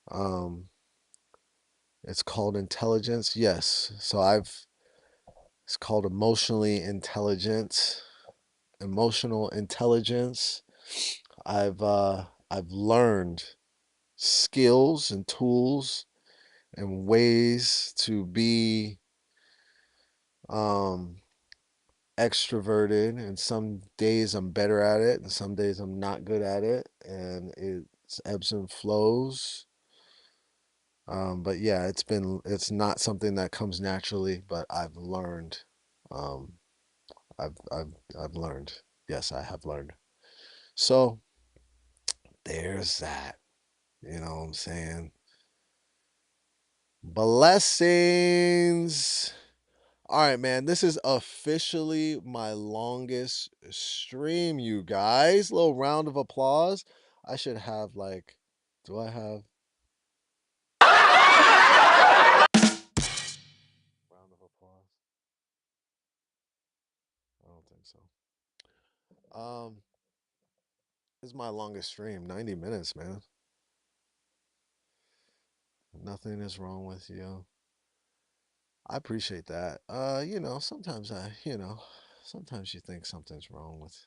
[SPEAKER 1] Um, it's called intelligence. Yes. So It's called emotionally intelligent. Emotional intelligence. I've learned skills and tools and ways to be um extroverted, and some days I'm better at it and some days I'm not good at it, and it's ebbs and flows. But yeah, it's not something that comes naturally, but I've learned. Um, I've learned. Yes, I have learned. So there's that. You know what I'm saying? Blessings. All right, man. This is officially my longest stream, you guys. Little round of applause. I should have like, do I have round of applause? I don't think so. Um, this is my longest stream, 90 minutes, man. Nothing is wrong with you. I appreciate that. Sometimes sometimes you think something's wrong with,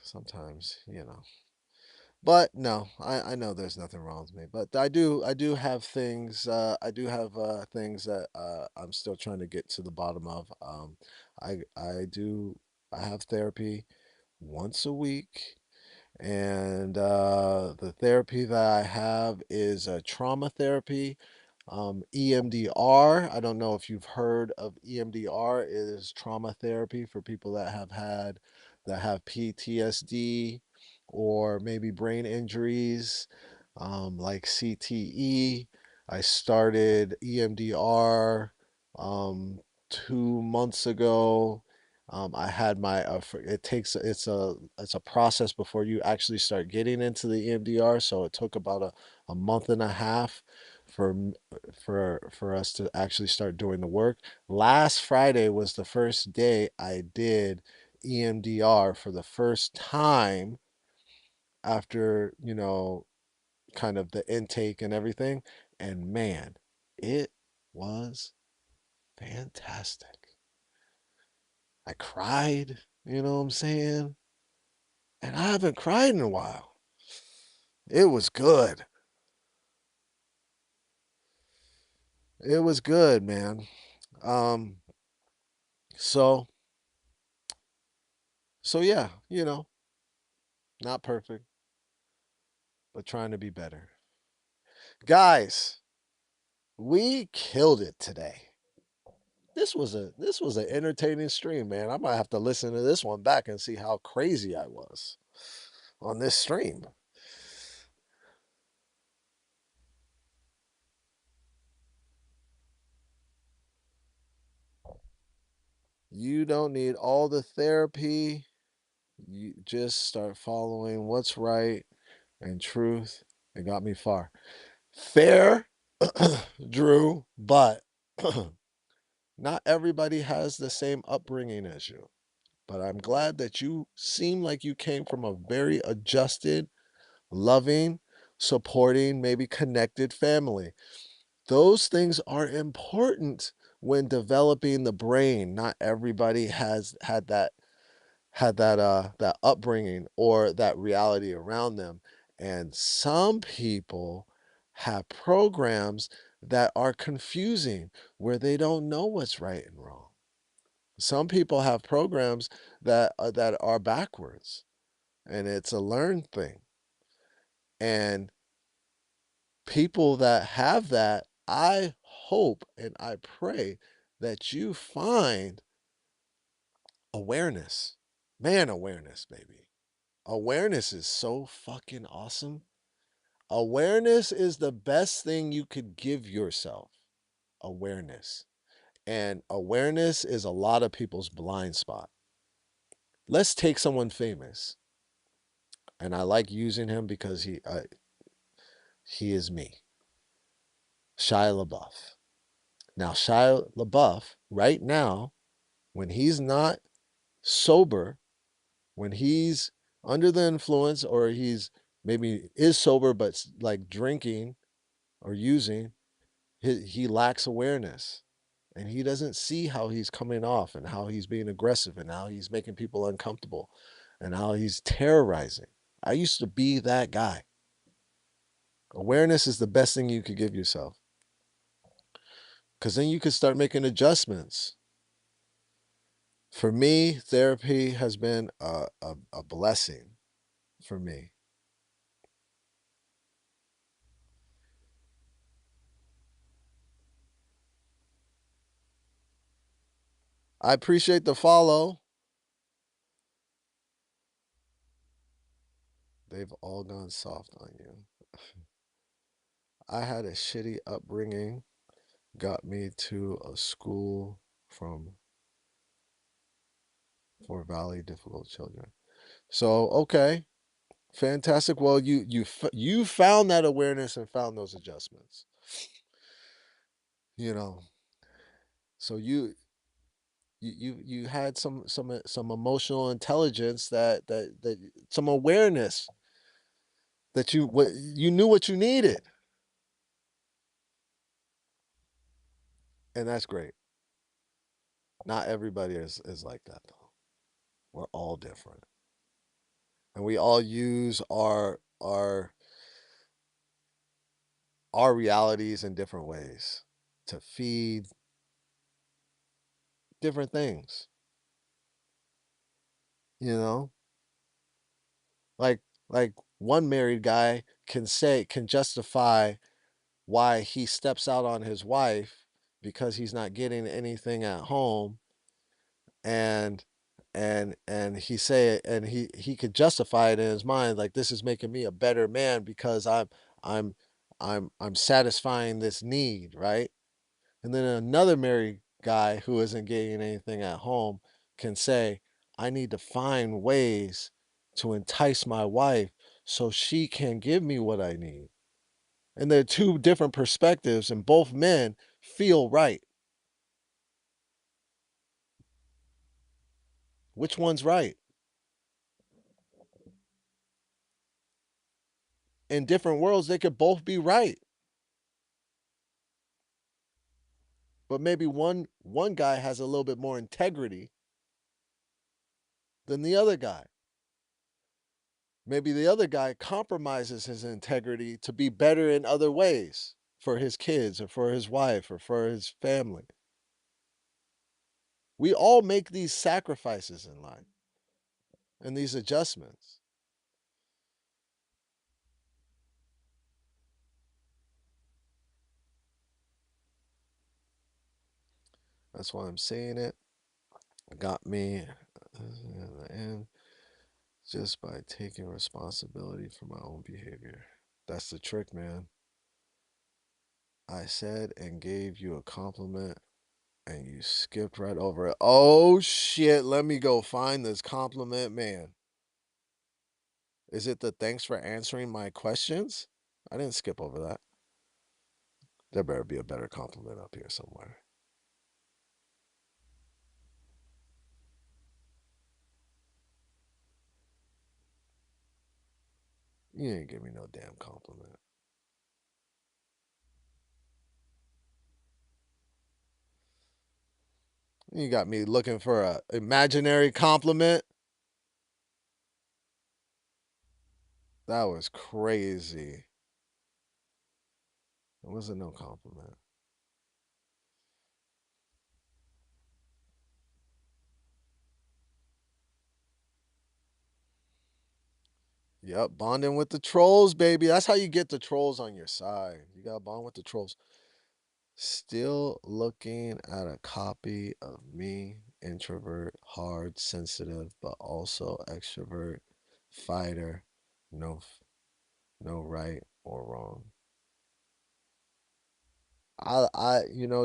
[SPEAKER 1] sometimes, But no, I know there's nothing wrong with me. But I do have things things that I'm still trying to get to the bottom of. I have therapy once a week, and the therapy that I have is trauma therapy, EMDR. I don't know if you've heard of EMDR. It is trauma therapy for people that have PTSD or maybe brain injuries, like CTE. I started EMDR 2 months ago. I had my it takes it's a process before you actually start getting into the EMDR. So it took about a month and a half for for us to actually start doing the work. Last Friday was the first day I did EMDR for the first time after, kind of the intake and everything. And man, it was fantastic. I cried, you know what I'm saying? And I haven't cried in a while. It was good. It was good, man. Um, so yeah, not perfect, but trying to be better. Guys, we killed it today. This was an entertaining stream, man. I might have to listen to this one back and see how crazy I was on this stream. You don't need all the therapy. You just start following what's right and truth. It got me far. Fair, Drew, but not everybody has the same upbringing as you. But I'm glad that you seem like you came from a very adjusted, loving, supporting, maybe connected family. Those things are important when developing the brain. Not everybody has that upbringing or that reality around them. And some people have programs that are confusing where they don't know what's right and wrong. Some people have programs that are backwards, and it's a learned thing. And people that have that, I hope and I pray that you find awareness. Man, awareness, baby. Awareness is so fucking awesome. Awareness is the best thing you could give yourself. Awareness. And awareness is a lot of people's blind spot. Let's take someone famous. And I like using him because he is me. Shia LaBeouf. Now, Shia LaBeouf, right now, when he's not sober, when he's under the influence, or he's maybe is sober but like drinking or using, he lacks awareness. And he doesn't see how he's coming off and how he's being aggressive and how he's making people uncomfortable and how he's terrorizing. I used to be that guy. Awareness is the best thing you could give yourself because then you can start making adjustments. For me, therapy has been a blessing for me. I appreciate the follow. They've all gone soft on you. I had a shitty upbringing, got me to a school from for Valley difficult children. So okay, fantastic. Well, you found that awareness and found those adjustments. You know, so you had some emotional intelligence that some awareness that you knew what you needed, and that's great. Not everybody is like that though. We're all different, and we all use our realities in different ways to feed different things. You know, like like one married guy can justify why he steps out on his wife because he's not getting anything at home, and he could justify it in his mind like this is making me a better man because I'm I'm satisfying this need, right? And then another married guy who isn't getting anything at home can say, I need to find ways to entice my wife so she can give me what I need. And they're two different perspectives, and both men feel right. Which one's right? In different worlds, they could both be right. But maybe one guy has a little bit more integrity than the other guy. Maybe the other guy compromises his integrity to be better in other ways for his kids or for his wife or for his family. We all make these sacrifices in life and these adjustments. That's why I'm saying it. Got me in the end just by taking responsibility for my own behavior. That's the trick, man. I said and gave you a compliment and you skipped right over it. Oh shit, let me go find this compliment, man. Is it the thanks for answering my questions? I didn't skip over that. There better be a better compliment up here somewhere. You ain't give me no damn compliment. You got me looking for a imaginary compliment. That was crazy. It wasn't no compliment. Yep, bonding with the trolls, baby. That's how you get the trolls on your side. You gotta bond with the trolls. Still looking at a copy of me, introvert, hard, sensitive, but also extrovert, fighter, no, no right or wrong.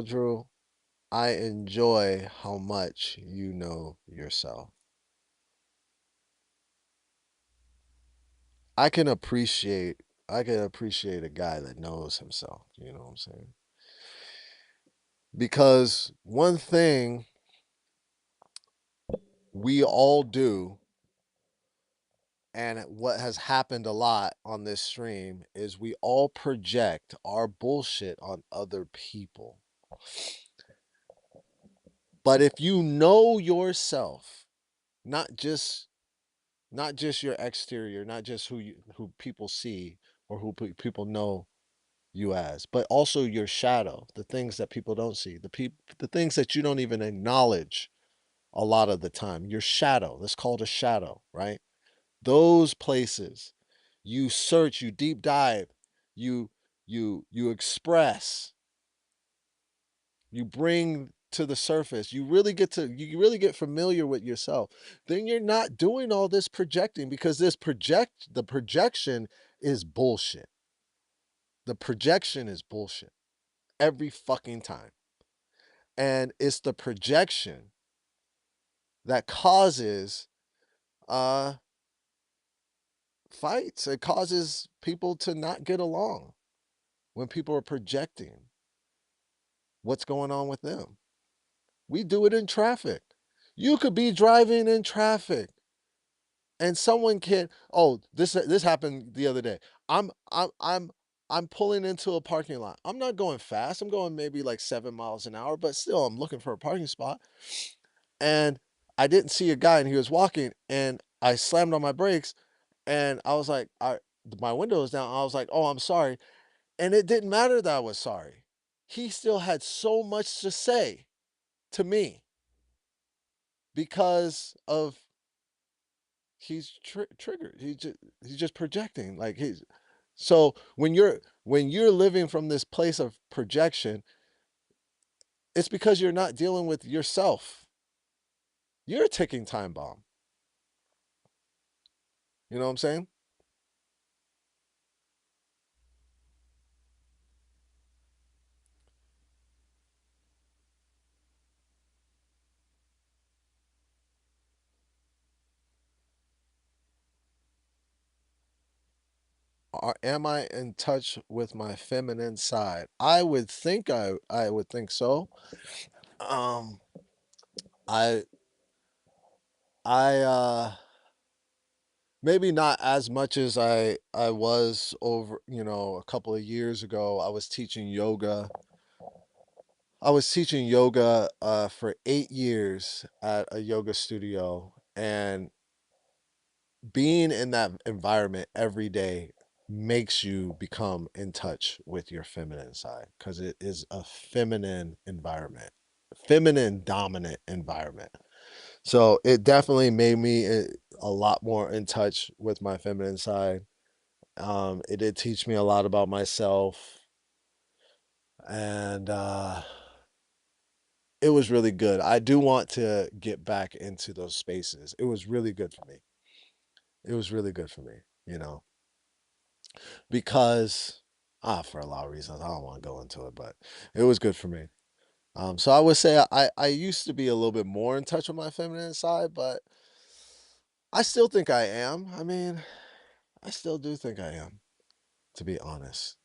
[SPEAKER 1] Drew, I enjoy how much you know yourself. I can appreciate, I can appreciate a guy that knows himself. You know what I'm saying? Because one thing we all do, and what has happened a lot on this stream, is we all project our bullshit on other people. But if you know yourself, not just not just your exterior, not just who people see or who people know you as, but also your shadow, the things that people don't see, the things that you don't even acknowledge a lot of the time. Your shadow, that's called a shadow, right? Those places you search, you deep dive, you you express, you bring to the surface. You really get familiar with yourself. Then you're not doing all this projecting because the projection is bullshit. The projection is bullshit every fucking time. And it's the projection that causes uh fights. It causes people to not get along when people are projecting what's going on with them. We do it in traffic. You could be driving in traffic and someone can, oh, this happened the other day. I'm pulling into a parking lot. I'm not going fast. I'm going maybe like 7 miles an hour, but still I'm looking for a parking spot. And I didn't see a guy and he was walking and I slammed on my brakes and I was like, my window was down. I was like, oh, I'm sorry. And it didn't matter that I was sorry. He still had so much to say to me because of triggered. He's just projecting. Like he's so when you're living from this place of projection, it's because you're not dealing with yourself. You're a ticking time bomb. You know what I'm saying? Am I in touch with my feminine side? I would think so. Um, I I maybe not as much as I was over, a couple of years ago. I was teaching yoga for 8 years at a yoga studio, and being in that environment every day makes you become in touch with your feminine side because it is a feminine environment, feminine dominant environment. So it definitely made me a lot more in touch with my feminine side. It did teach me a lot about myself, and it was really good. I do want to get back into those spaces. It was really good for me. It was really good for me, you know, because for a lot of reasons. I don't want to go into it, but it was good for me. So I would say I used to be a little bit more in touch with my feminine side, but I still think I am. I mean, I still do think I am, to be honest.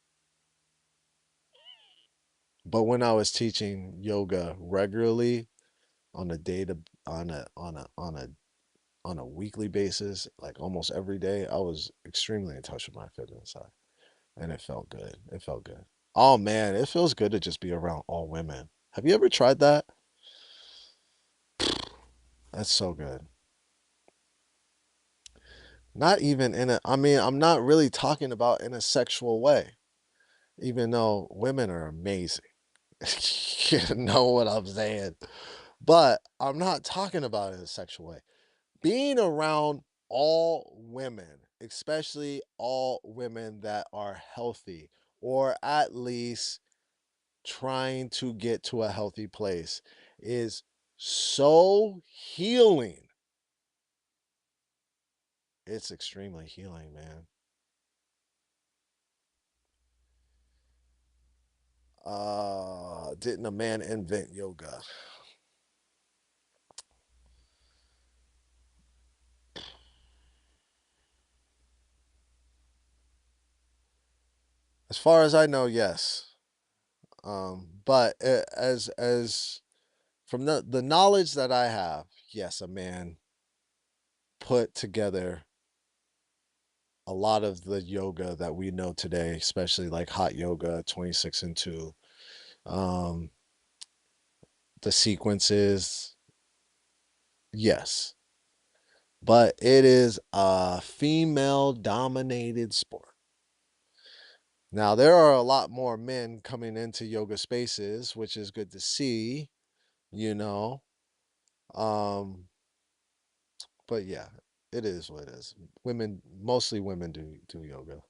[SPEAKER 1] But when I was teaching yoga regularly on a day to on a weekly basis, like almost every day, I was extremely in touch with my feminine side, and it felt good. It felt good. Oh man, it feels good to just be around all women. Have you ever tried that? That's so good. Not even in a, I mean, I'm not really talking about in a sexual way, even though women are amazing. You know what I'm saying? But I'm not talking about it in a sexual way. Being around all women, especially all women that are healthy or at least trying to get to a healthy place, is so healing. It's extremely healing, man. Didn't a man invent yoga? As far as I know, yes. But as from the knowledge that I have, yes, a man put together a lot of the yoga that we know today, especially like hot yoga, 26 and 2. Um, the sequences. Yes, but it is a female dominated sport. Now, there are a lot more men coming into yoga spaces, which is good to see, you know. Um, but yeah, it is what it is. Women, mostly women do yoga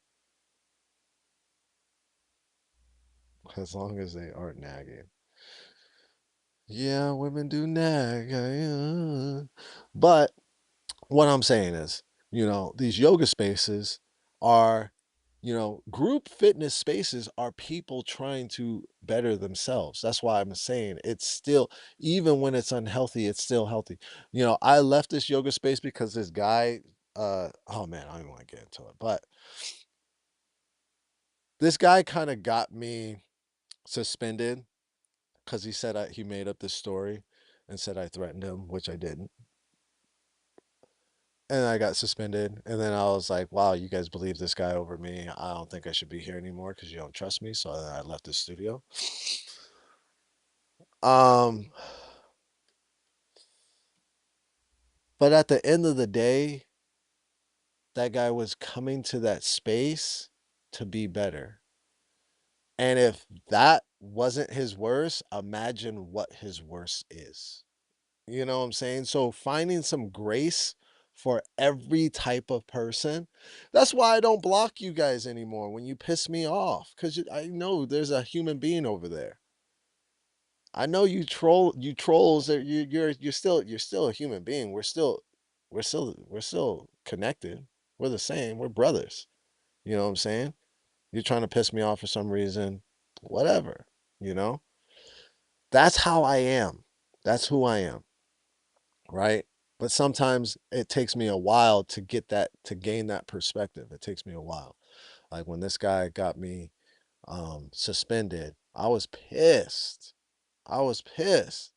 [SPEAKER 1] as long as they aren't nagging. Yeah, women do nag. But what I'm saying is, these yoga spaces are, group fitness spaces are people trying to better themselves. That's why I'm saying it's still, even when it's unhealthy, it's still healthy. I left this yoga space because this guy, oh man, I don't even want to get into it, but this guy kind of got me suspended because he said he made up this story and said I threatened him, which I didn't. And I got suspended. And then I was like, wow, you guys believe this guy over me. I don't think I should be here anymore because you don't trust me. So then I left the studio. Um, but at the end of the day, that guy was coming to that space to be better. And if that wasn't his worst, imagine what his worst is. You know what I'm saying? So finding some grace for every type of person. That's why I don't block you guys anymore when you piss me off, cuz I know there's a human being over there. I know you trolls that you're still a human being. We're still connected. We're the same. We're brothers. You know what I'm saying? You're trying to piss me off for some reason. Whatever, you know? That's how I am. That's who I am. Right? But sometimes it takes me a while to gain that perspective. It takes me a while. Like when this guy got me suspended, I was pissed. I was pissed.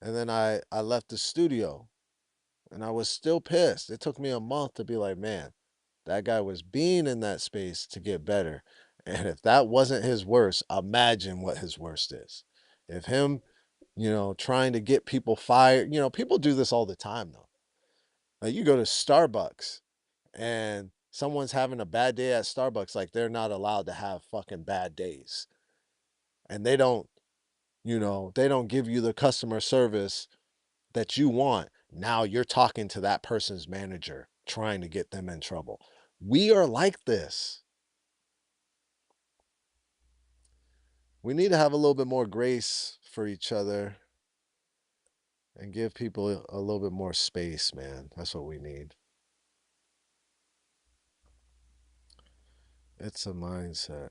[SPEAKER 1] And then I left the studio and I was still pissed. It took me a month to be like, man, that guy was being in that space to get better. And if that wasn't his worst, imagine what his worst is. If him, trying to get people fired, people do this all the time though. Like you go to Starbucks and someone's having a bad day at Starbucks, like they're not allowed to have fucking bad days. And they don't give you the customer service that you want. Now you're talking to that person's manager, trying to get them in trouble. We are like this. We need to have a little bit more grace for each other and give people a little bit more space, man. That's what we need. It's a mindset.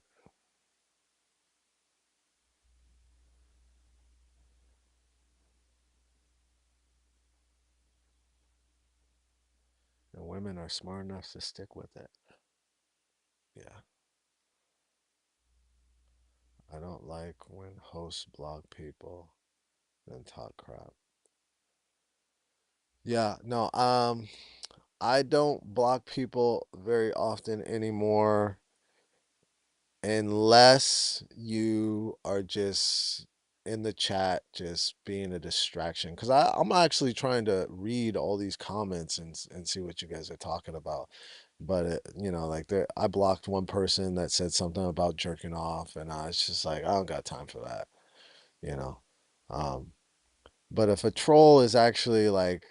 [SPEAKER 1] And women are smart enough to stick with it. Yeah. I don't like when hosts block people and talk crap. Yeah, no, I don't block people very often anymore unless you are just in the chat just being a distraction because I'm actually trying to read all these comments and see what you guys are talking about, but like I blocked one person that said something about jerking off and I was just like I don't got time for that, you know. um but if a troll is actually like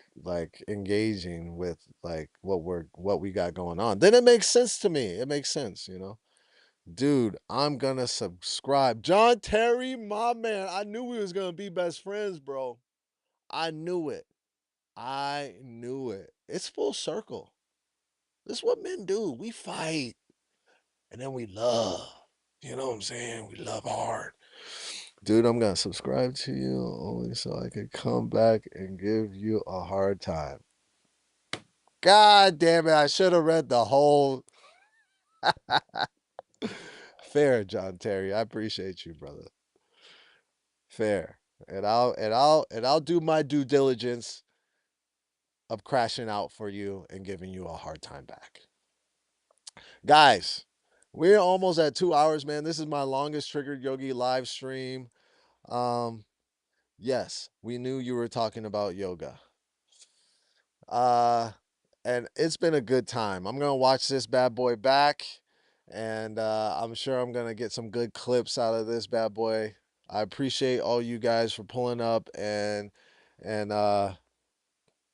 [SPEAKER 1] engaging with like what we got going on, then it makes sense to me. It makes sense. Dude, I'm gonna subscribe. John Terry, my man. I knew we was gonna be best friends, bro. I knew it. I knew it. It's full circle. This is what men do. We fight and then we love. You know what I'm saying? We love hard. Dude, I'm gonna subscribe to you only so I can come back and give you a hard time. God damn it, I should have read the whole. Fair, John Terry. I appreciate you, brother. Fair. And I'll do my due diligence of crashing out for you and giving you a hard time back. Guys, we're almost at 2 hours, man. This is my longest triggered yogi live stream. Um, Yes, we knew you were talking about yoga. Uh, and it's been a good time. I'm gonna watch this bad boy back, and I'm sure I'm gonna get some good clips out of this bad boy. I appreciate all you guys for pulling up and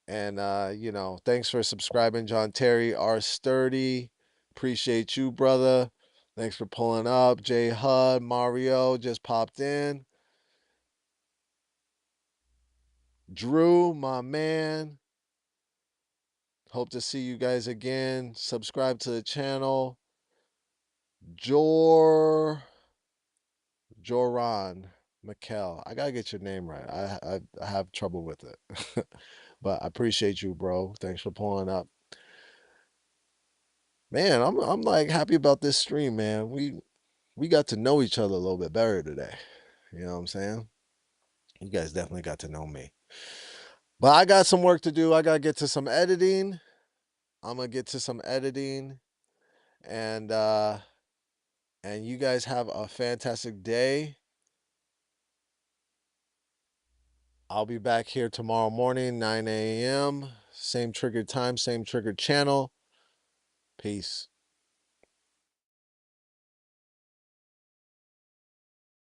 [SPEAKER 1] you know, thanks for subscribing, John Terry R. Sturdy. Appreciate you, brother. Thanks for pulling up. Jay Hud, Mario just popped in. Drew, my man. Hope to see you guys again. Subscribe to the channel. Jor Joran McKell. I gotta get your name right. I have trouble with it. But I appreciate you, bro. Thanks for pulling up. Man, I'm like happy about this stream, man. We got to know each other a little bit better today. You know what I'm saying? You guys definitely got to know me. But I got some work to do. I gotta get to some editing. I'm gonna get to some editing and you guys have a fantastic day. I'll be back here tomorrow morning, 9 a.m. Same triggered time, same triggered channel. Peace.